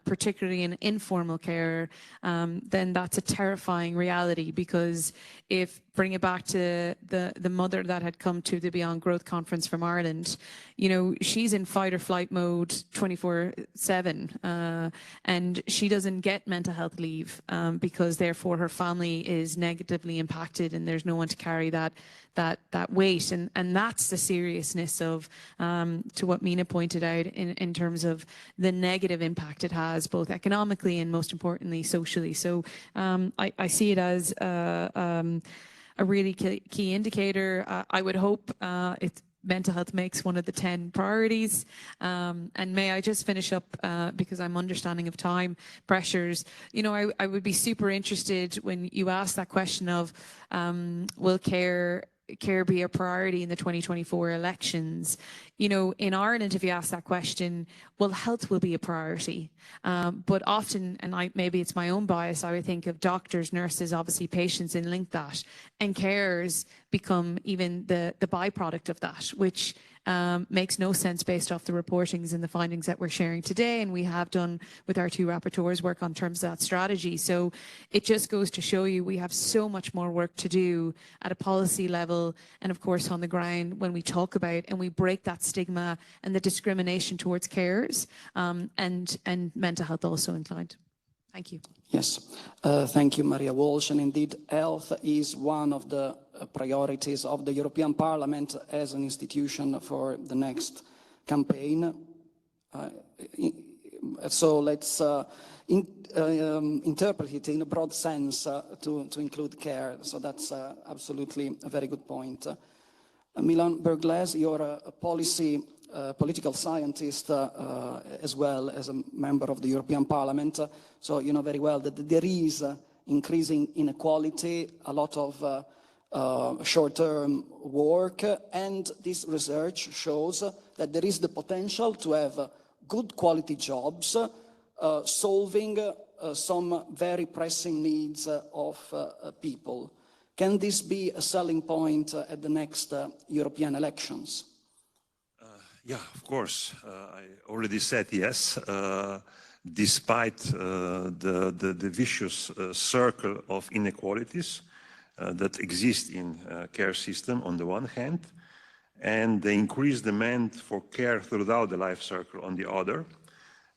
G: particularly in informal care, then that's a terrifying reality, because if, bring it back to the mother that had come to the Beyond Growth Conference from Ireland, you know, she's in fight or flight mode 24/7, and she doesn't get mental health leave because therefore her family is negatively impacted and there's no one to carry that weight. And that's the seriousness of, to what Mina pointed out, in terms of the negative impact it has, both economically and most importantly socially. So I see it as a really key indicator. I would hope mental health makes one of the 10 priorities. And may I just finish up, because I'm understanding of time pressures. You know, I would be super interested when you ask that question of, will care be a priority in the 2024 elections? You know, in Ireland, if you ask that question, well, health will be a priority. But often, and maybe it's my own bias, I would think of doctors, nurses, obviously patients, and link that. And carers become even the byproduct of that, which makes no sense based off the reportings and the findings that we're sharing today, and we have done with our two rapporteurs work on terms of that strategy. So it just goes to show you we have so much more work to do at a policy level, and of course on the ground when we talk about and we break that stigma and the discrimination towards carers, and mental health also inclined. Thank you.
C: Yes, thank you, Maria Walsh. And indeed, health is one of the priorities of the European Parliament as an institution for the next campaign. So let's interpret it in a broad sense to include care. So that's absolutely a very good point. Milan Bergles, you're a political scientist as well as a member of the European Parliament. So you know very well that there is increasing inequality, a lot of short-term work, and this research shows that there is the potential to have good quality jobs solving some very pressing needs of people. Can this be a selling point at the next European elections?
F: Yeah, of course. I already said yes. Despite the vicious circle of inequalities that exist in care system on the one hand, and the increased demand for care throughout the life cycle on the other,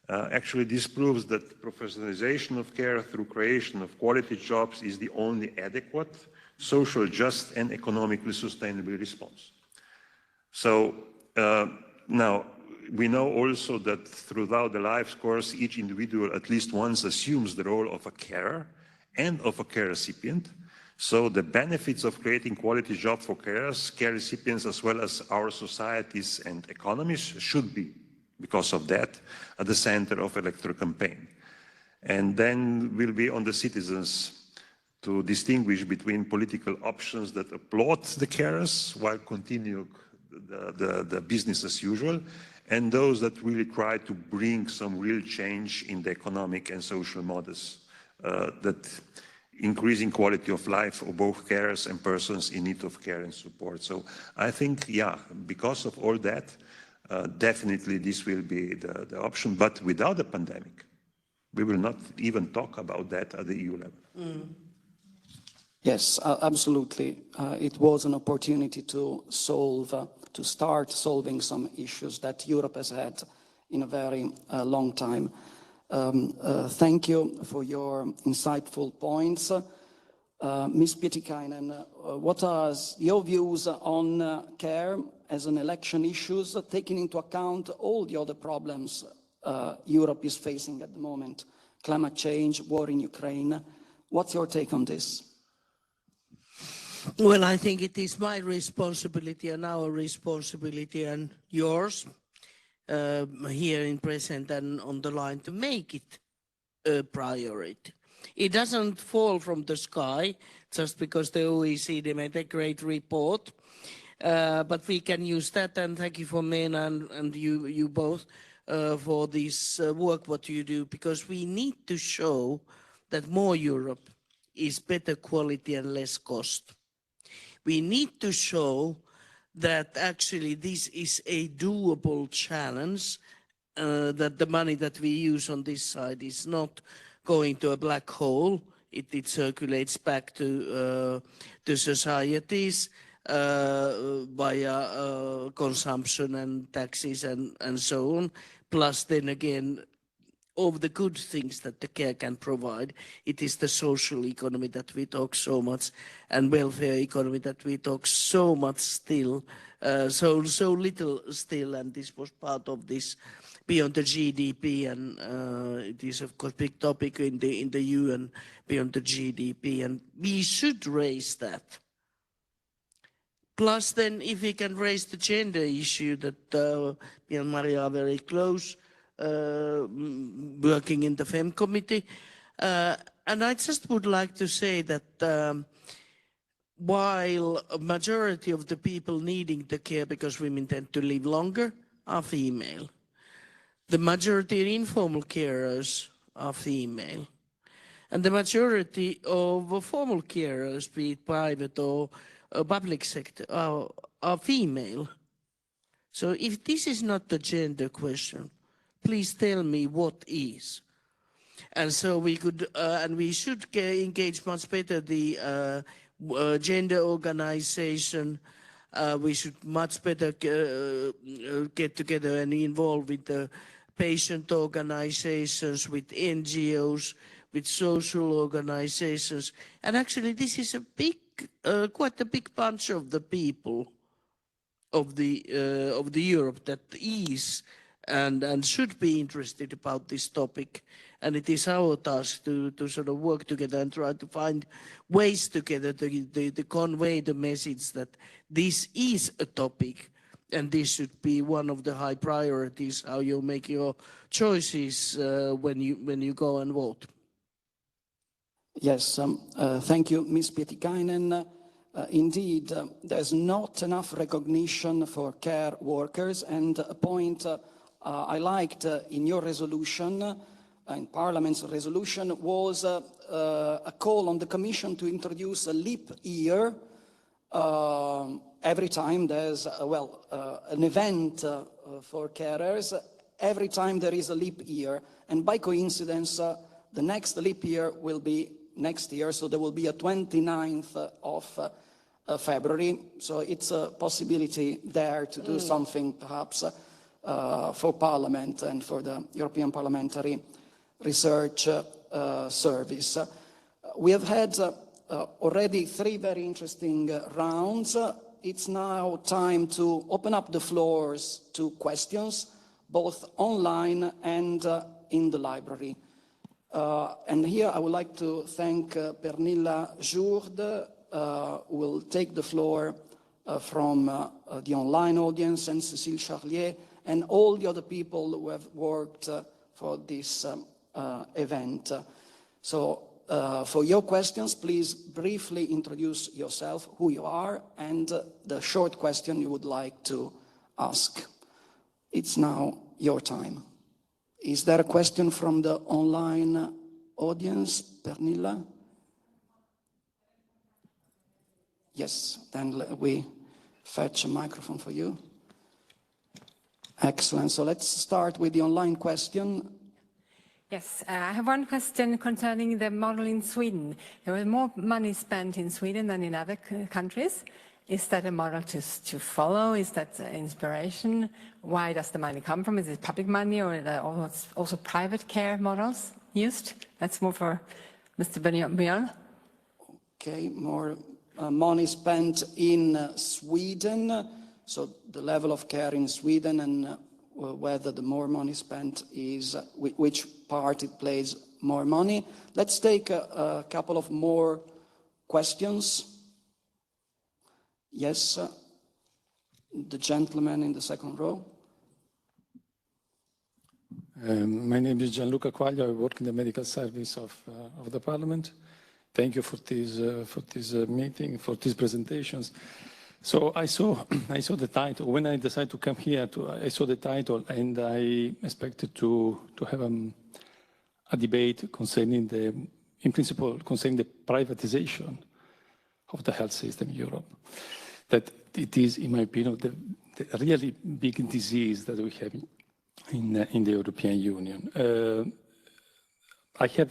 F: actually this proves that professionalization of care through creation of quality jobs is the only adequate, social, just, and economically sustainable response. So now, we know also that throughout the life course, each individual at least once assumes the role of a carer and of a care recipient. So the benefits of creating quality jobs for carers, care recipients, as well as our societies and economies should be, because of that, at the center of electoral campaign. And then will be on the citizens to distinguish between political options that applaud the carers while continuing the business as usual, and those that really try to bring some real change in the economic and social models that increasing quality of life of both carers and persons in need of care and support. So I think, yeah, because of all that, definitely this will be the option, but without the pandemic, we will not even talk about that at the EU level.
C: Mm. Yes, absolutely. It was an opportunity to start solving some issues that Europe has had in a very long time. Thank you for your insightful points. Ms. Pietikainen, what are your views on care as an election issue, taking into account all the other problems Europe is facing at the moment, climate change, war in Ukraine. What's your take on this?
E: Well, I think it is my responsibility and our responsibility and yours here in present and on the line to make it a priority. It doesn't fall from the sky just because the OECD made a great report, but we can use that, and thank you for Mena and you both for this work what you do, because we need to show that more Europe is better quality and less cost. We need to show that actually this is a doable challenge, that the money that we use on this side is not going to a black hole. It circulates back to societies via consumption and taxes and so on. Plus then again, of the good things that the care can provide, it is the social economy that we talk so much, and welfare economy that we talk so much still, so little still, and this was part of this beyond the GDP, and it is of course big topic in the UN beyond the GDP, and we should raise that. Plus then, if we can raise the gender issue that me and Maria are very close, working in the FEM committee. And I just would like to say that while a majority of the people needing the care, because women tend to live longer, are female, the majority of informal carers are female. And the majority of formal carers, be it private or public sector, are female. So if this is not the gender question, please tell me what is. And so we could, and we should engage much better the gender organization. We should much better get together and involve with the patient organizations, with NGOs, with social organizations. And actually this is a big, quite a big bunch of the people of the Europe that is and should be interested about this topic, and it is our task to sort of work together and try to find ways together to convey the message that this is a topic and this should be one of the high priorities, how you make your choices when you go and vote.
C: Yes, thank you, Ms. Pietikainen. Indeed, there's not enough recognition for care workers, and a point I liked in your resolution, in Parliament's resolution, was a call on the Commission to introduce a leap year every time there's, an event for carers, every time there is a leap year. And by coincidence, the next leap year will be next year, so there will be a 29th of February. So it's a possibility there to do something perhaps for Parliament and for the European Parliamentary Research Service. We have had already 3 very interesting rounds. It's now time to open up the floors to questions, both online and in the library. And here I would like to thank Pernilla Jourde, who will take the floor from the online audience, and Cécile Charlier, and all the other people who have worked for this event. So for your questions, please briefly introduce yourself, who you are, and the short question you would like to ask. It's now your time. Is there a question from the online audience, Pernilla? Yes, then we fetch a microphone for you. Excellent. So let's start with the online question.
J: Yes, I have one question concerning the model in Sweden. There was more money spent in Sweden than in other countries. Is that a model to follow? Is that inspiration? Why does the money come from? Is it public money, or are there also private care models used? That's more for Mr. Björn.
C: Okay, more money spent in Sweden. so the level of care in Sweden and whether the more money spent is, which part it plays more money. Let's take a couple of more questions. Yes, the gentleman in the second row.
K: My name is Gianluca Quaglio. I work in the medical service of the Parliament. Thank you for this meeting, for these presentations. So I saw the title. When I decided to come here, I saw the title, and I expected to have a debate concerning in principle, concerning the privatization of the health system in Europe. That it is, in my opinion, the really big disease that we have in the European Union. I have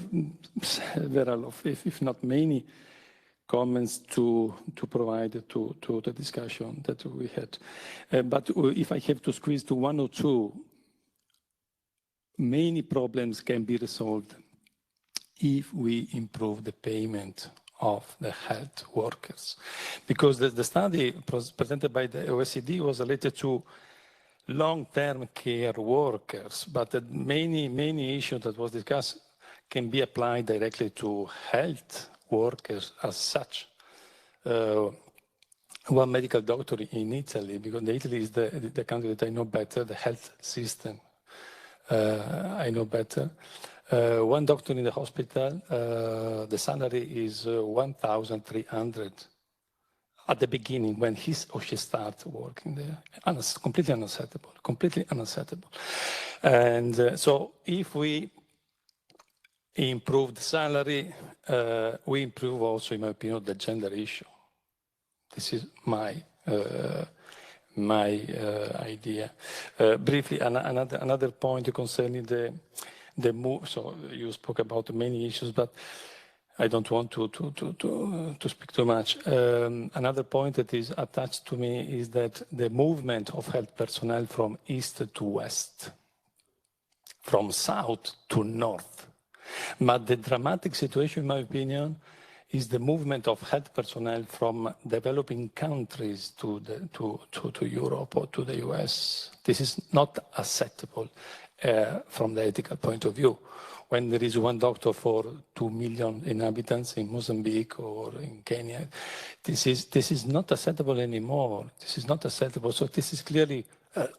K: several, if not many, comments to provide to the discussion that we had. But if I have to squeeze to one or two, many problems can be resolved if we improve the payment of the health workers. Because the study presented by the OECD was related to long-term care workers, but the many issues that was discussed can be applied directly to health workers as such. One medical doctor in Italy, because Italy is the country that I know better, the health system I know better. One doctor in the hospital, the salary is 1,300 at the beginning when he or she starts working there. Completely unacceptable, completely unacceptable. And so if we improve the salary, we improve also, in my opinion, the gender issue. This is my idea. Briefly, another point concerning the move. So you spoke about many issues, but I don't want to speak too much. Another point that is attached to me is that the movement of health personnel from east to west, from south to north. But the dramatic situation, in my opinion, is the movement of health personnel from developing countries to Europe or to the US. This is not acceptable from the ethical point of view. When there is one doctor for 2 million inhabitants in Mozambique or in Kenya, this is not acceptable anymore. This is not acceptable. So this is clearly,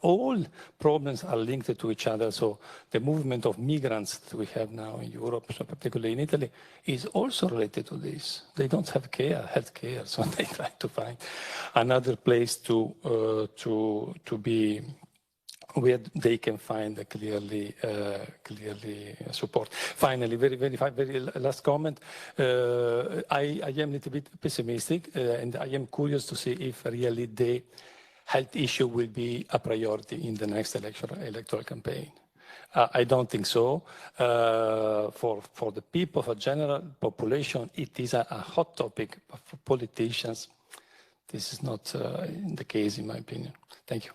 K: all problems are linked to each other. So the movement of migrants that we have now in Europe, so particularly in Italy, is also related to this. They don't have health care, so they try to find another place to be, where they can find a clearly support. Finally, very last comment. I am a little bit pessimistic, and I am curious to see if really the health issue will be a priority in the next electoral campaign. I don't think so. For the people, for general population, it is a hot topic, but for politicians, this is not the case, in my opinion. Thank you.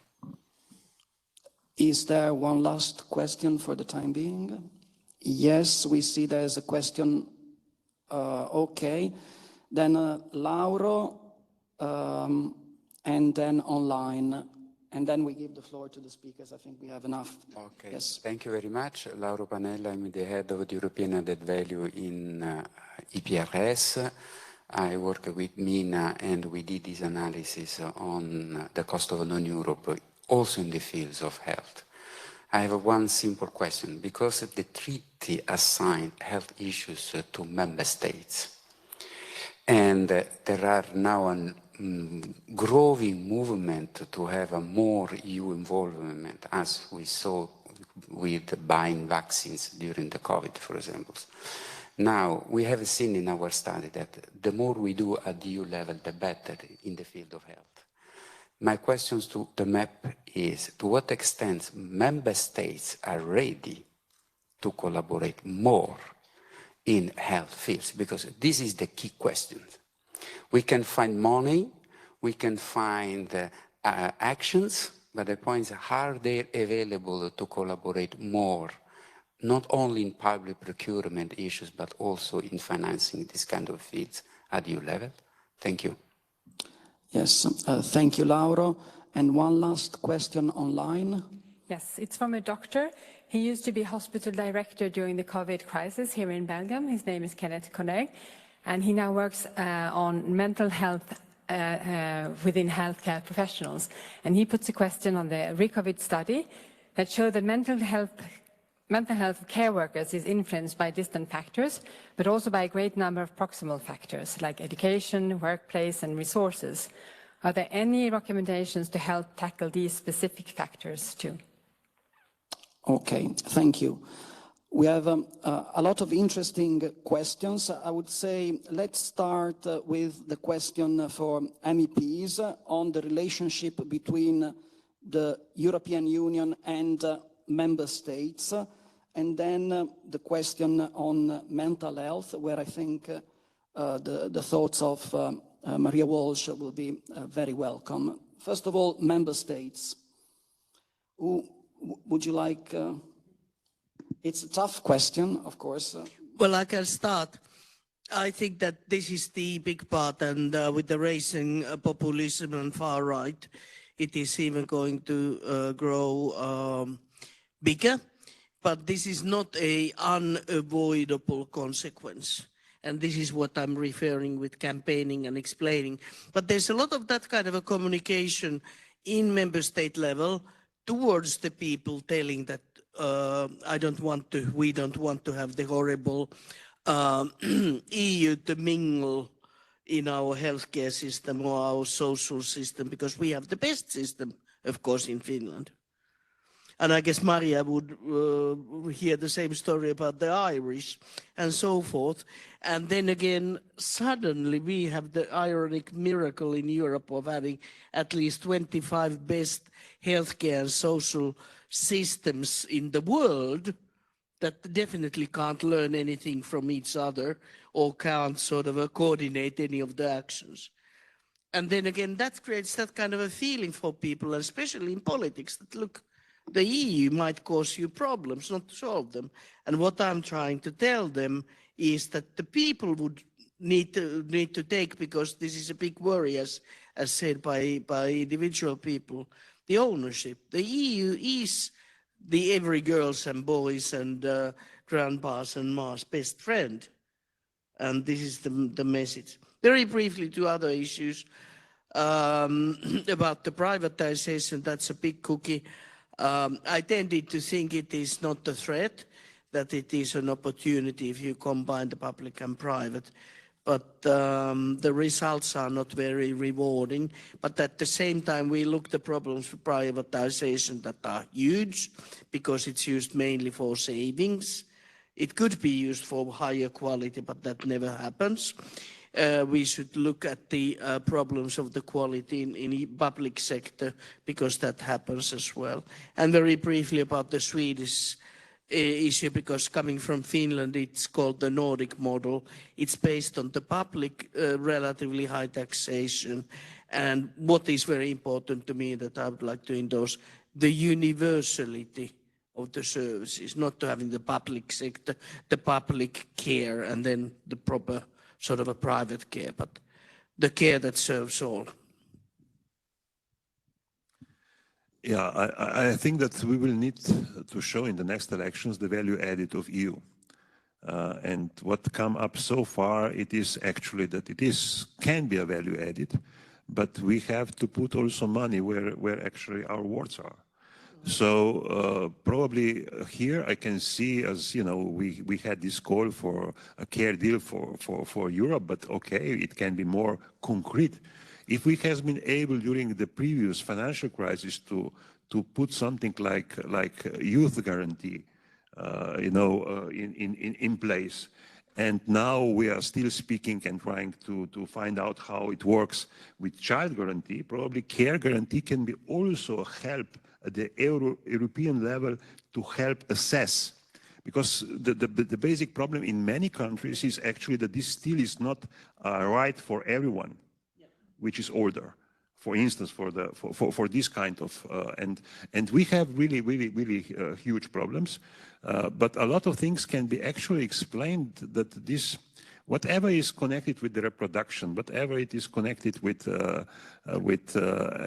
C: Is there one last question for the time being? Yes, we see there's a question. Okay. Then Lauro, and then online. And then we give the floor to the speakers. I think we have enough.
L: Okay.
C: Yes.
L: Thank you very much. Lauro Panella, I'm the head of the European Added Value in EPRS. I work with Mina, and we did this analysis on the cost of non-Europe, also in the fields of health. I have one simple question. Because the treaty assigned health issues to member states, and there are now a growing movement to have a more EU involvement, as we saw with buying vaccines during the COVID, for example. Now, we have seen in our study that the more we do at EU level, the better in the field of health. My question to the MEP is, to what extent member states are ready to collaborate more in health fields? Because this is the key question. We can find money, we can find actions, but the point is, are they available to collaborate more, not only in public procurement issues, but also in financing this kind of fields at EU level? Thank you.
C: Yes, thank you, Lauro. And one last question online.
J: Yes, it's from a doctor. He used to be hospital director during the COVID crisis here in Belgium. His name is Kenneth Koneg, and he now works on mental health within healthcare professionals. And he puts a question on the re-COVID study that showed that mental health care workers is influenced by distant factors, but also by a great number of proximal factors like education, workplace, and resources. Are there any recommendations to help tackle these specific factors too?
C: Okay, thank you. We have a lot of interesting questions. I would say let's start with the question for MEPs on the relationship between the European Union and member states, and then the question on mental health, where I think the thoughts of Maria Walsh will be very welcome. First of all, member states. Would you like? It's a tough question, of course.
E: Well, I can start. I think that this is the big part, and with the rising populism and far right, it is even going to grow bigger. But this is not an unavoidable consequence. And this is what I'm referring with campaigning and explaining. But there's a lot of that kind of a communication in member state level towards the people telling that we don't want to have the horrible EU to mingle in our healthcare system or our social system, because we have the best system, of course, in Finland. And I guess Maria would hear the same story about the Irish and so forth. And then again, suddenly we have the ironic miracle in Europe of having at least 25 best healthcare and social systems in the world that definitely can't learn anything from each other or can't sort of coordinate any of the actions. And then again, that creates that kind of a feeling for people, especially in politics, that look, the EU might cause you problems, not to solve them. And what I'm trying to tell them is that the people would need to take, because this is a big worry, as said by individual people, the ownership. The EU is the every girls and boys and grandpas and ma's best friend. And this is the message. Very briefly, two other issues about the privatization. That's a big cookie. I tended to think it is not a threat, that it is an opportunity if you combine the public and private. But the results are not very rewarding. But at the same time, we look at the problems with privatization that are huge, because it's used mainly for savings. It could be used for higher quality, but that never happens. We should look at the problems of the quality in the public sector, because that happens as well. And very briefly about the Swedish issue, because coming from Finland, it's called the Nordic model. It's based on the public relatively high taxation. And what is very important to me that I would like to endorse, the universality of the services, not to having the public sector, the public care, and then the proper sort of a private care, but the care that serves all.
F: Yeah, I think that we will need to show in the next elections the value added of EU. And what come up so far, it is actually that can be a value added, but we have to put also money where actually our words are. So probably here I can see, as you know, we had this call for a care deal for Europe, but okay, it can be more concrete. If we have been able during the previous financial crisis to put something like youth guarantee, in place, and now we are still speaking and trying to find out how it works with child guarantee, probably care guarantee can be also help at the European level to help assess. Because the basic problem in many countries is actually that this still is not right for everyone, which is older. For instance, for this kind of and we have really huge problems. But a lot of things can be actually explained that this whatever is connected with the reproduction, whatever it is connected with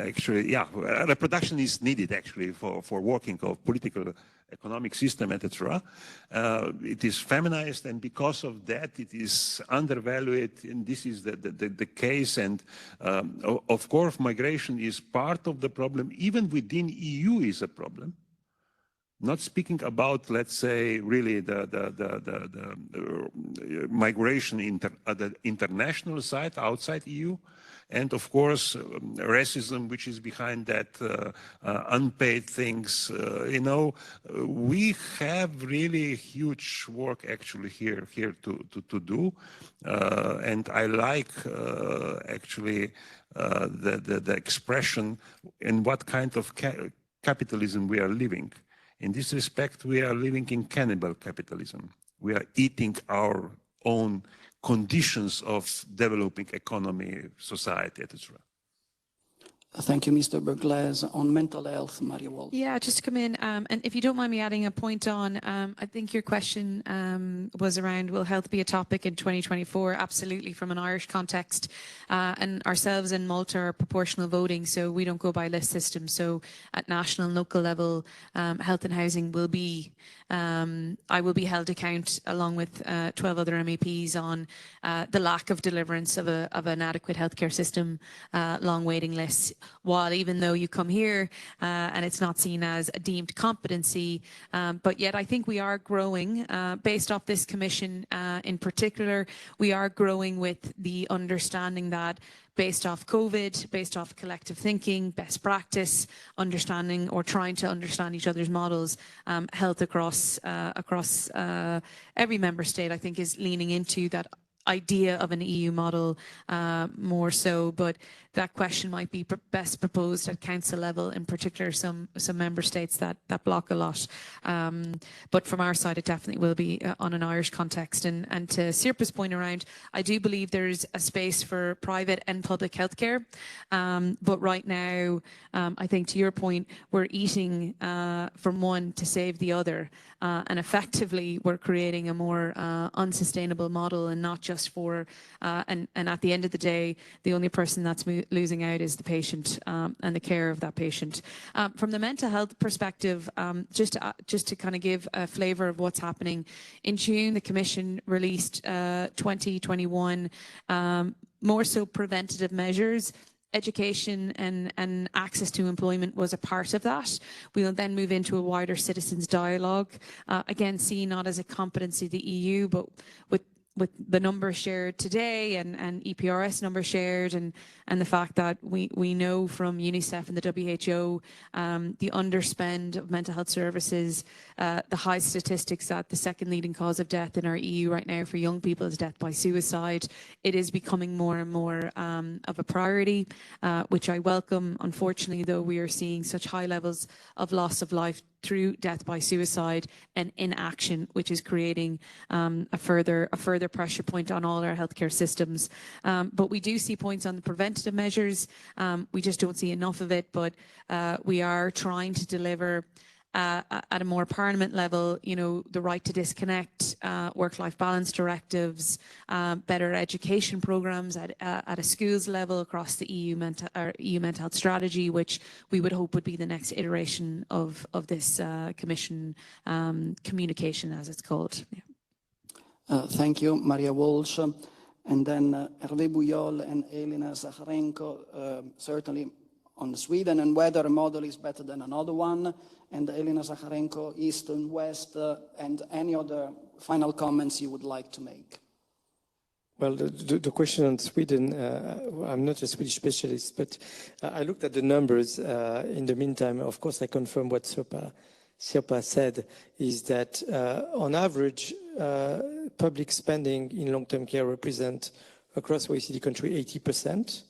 F: actually, yeah, reproduction is needed actually for working of political economic system, etc. It is feminized, and because of that, it is undervalued, and this is the case. And of course, migration is part of the problem. Even within EU is a problem. Not speaking about, let's say, really the migration at the international side, outside EU, and of course, racism, which is behind that, unpaid things. You know, we have really huge work actually here to do, and I like actually the expression in what kind of capitalism we are living. In this respect, we are living in cannibal capitalism. We are eating our own conditions of developing economy, society, etc.
C: Thank you, Mr. Burgles. On mental health, Maria Walsh.
G: Yeah, just to come in, and if you don't mind me adding a point on, I think your question was around, will health be a topic in 2024? Absolutely, from an Irish context. And ourselves in Malta are proportional voting, so we don't go by list system. So at national and local level, health and housing will be, I will be held account along with 12 other MEPs on the lack of deliverance of an adequate healthcare system, long waiting lists. While even though you come here and it's not seen as a deemed competency, but yet I think we are growing based off this commission in particular. We are growing with the understanding that based off COVID, based off collective thinking, best practice, understanding or trying to understand each other's models, health across every member state, I think, is leaning into that idea of an EU model more so, but that question might be best proposed at council level, in particular some member states that block a lot. But from our side, it definitely will be on an Irish context. And to Sirpa's point around, I do believe there's a space for private and public healthcare. But right now, I think to your point, we're eating from one to save the other. And effectively, we're creating a more unsustainable model, and not just for, and at the end of the day, the only person that's losing out is the patient and the care of that patient. From the mental health perspective, just to kind of give a flavour of what's happening, in June, the Commission released 2021 more so preventative measures. Education and access to employment was a part of that. We'll then move into a wider citizens' dialogue, again, seen not as a competency of the EU, but with the numbers shared today and EPRS numbers shared, and the fact that we know from UNICEF and the WHO the underspend of mental health services, the high statistics that the second leading cause of death in our EU right now for young people is death by suicide. It is becoming more and more of a priority, which I welcome. Unfortunately, though, we are seeing such high levels of loss of life through death by suicide and inaction, which is creating a further pressure point on all our healthcare systems. But we do see points on the preventative measures. We just don't see enough of it, but we are trying to deliver at a more parliament level, you know, the right to disconnect, work-life balance directives, better education programs at a schools level across the EU mental health strategy, which we would hope would be the next iteration of this Commission communication, as it's called. Yeah.
C: Thank you, Maria Walsh. And then Hervé Bouyol and Elena Zakharenko, certainly on Sweden and whether a model is better than another one, and Elena Zakharenko, East and West, and any other final comments you would like to make.
D: Well, the question on Sweden, I'm not a Swedish specialist, but I looked at the numbers. In the meantime, of course, I confirm what Sirpa said, is that on average, public spending in long-term care represent across OECD country 80%.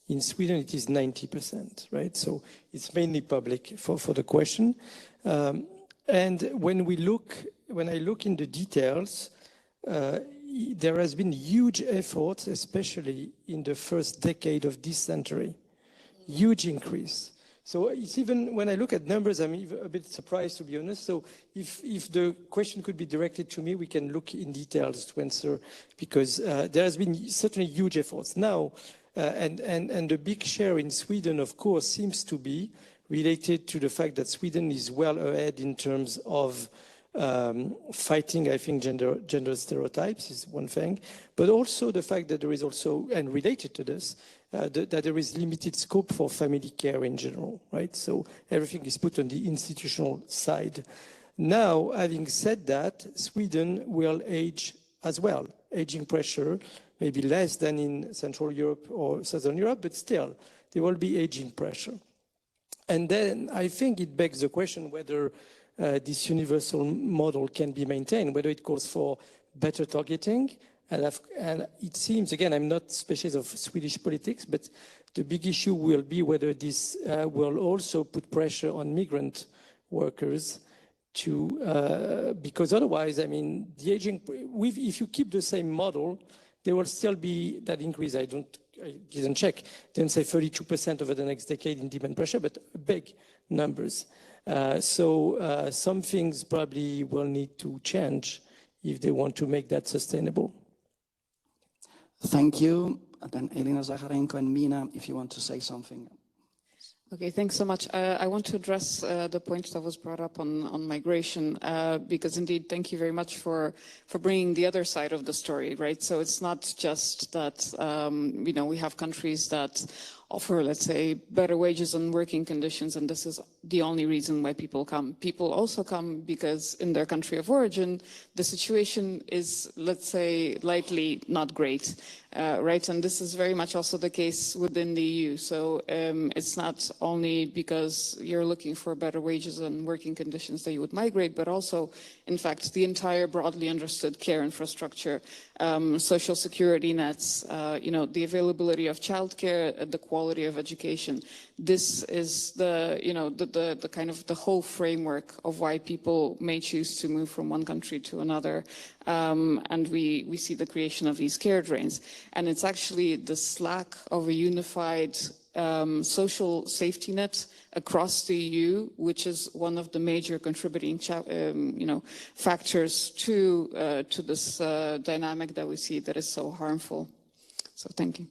D: In Sweden, it is 90%, right? So it's mainly public for the question. And when I look in the details, there has been huge efforts, especially in the first decade of this century, huge increase. So it's even, when I look at numbers, I'm even a bit surprised, to be honest. So if the question could be directed to me, we can look in details to answer, because there has been certainly huge efforts. Now, and the big share in Sweden, of course, seems to be related to the fact that Sweden is well ahead in terms of fighting, I think, gender stereotypes is one thing, but also the fact that there is also, and related to this, that there is limited scope for family care in general, right? So everything is put on the institutional side. Now, having said that, Sweden will age as well. Aging pressure, maybe less than in Central Europe or Southern Europe, but still, there will be aging pressure. And then I think it begs the question whether this universal model can be maintained, whether it calls for better targeting. And it seems, again, I'm not specialist of Swedish politics, but the big issue will be whether this will also put pressure on migrant workers to, because otherwise, I mean, the aging, if you keep the same model, there will still be that increase. I didn't check, didn't say 32% over the next decade in demand pressure, but big numbers. So some things probably will need to change if they want to make that sustainable.
C: Thank you. And then Elena Zakharenko and Mina, if you want to say something.
H: Okay, thanks so much. I want to address the point that was brought up on migration, because indeed, thank you very much for bringing the other side of the story, right? So it's not just that, you know, we have countries that offer, let's say, better wages and working conditions, and this is the only reason why people come. People also come because in their country of origin, the situation is, let's say, lightly not great, right? And this is very much also the case within the EU. So it's not only because you're looking for better wages and working conditions that you would migrate, but also, in fact, the entire broadly understood care infrastructure, social security nets, you know, the availability of childcare, the quality of education. This is the, you know, the kind of the whole framework of why people may choose to move from one country to another. And we see the creation of these care drains. And it's actually this lack of a unified social safety net across the EU, which is one of the major contributing, you know, factors to this dynamic that we see that is so harmful. So thank you.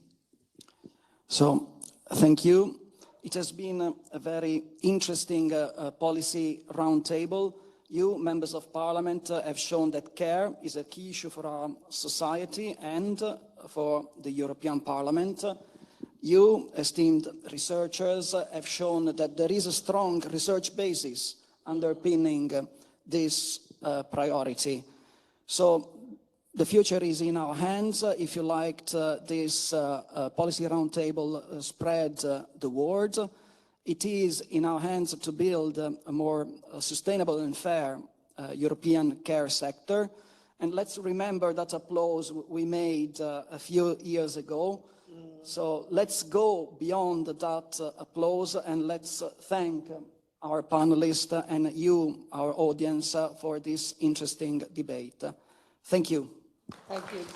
C: So thank you. It has been a very interesting policy roundtable. You, members of parliament, have shown that care is a key issue for our society and for the European Parliament. You, esteemed researchers, have shown that there is a strong research basis underpinning this priority. So the future is in our hands. If you liked this policy roundtable spread the word, it is in our hands to build a more sustainable and fair European care sector. And let's remember that applause we made a few years ago. So let's go beyond that applause and let's thank our panelists and you, our audience, for this interesting debate. Thank you.
E: Thank you.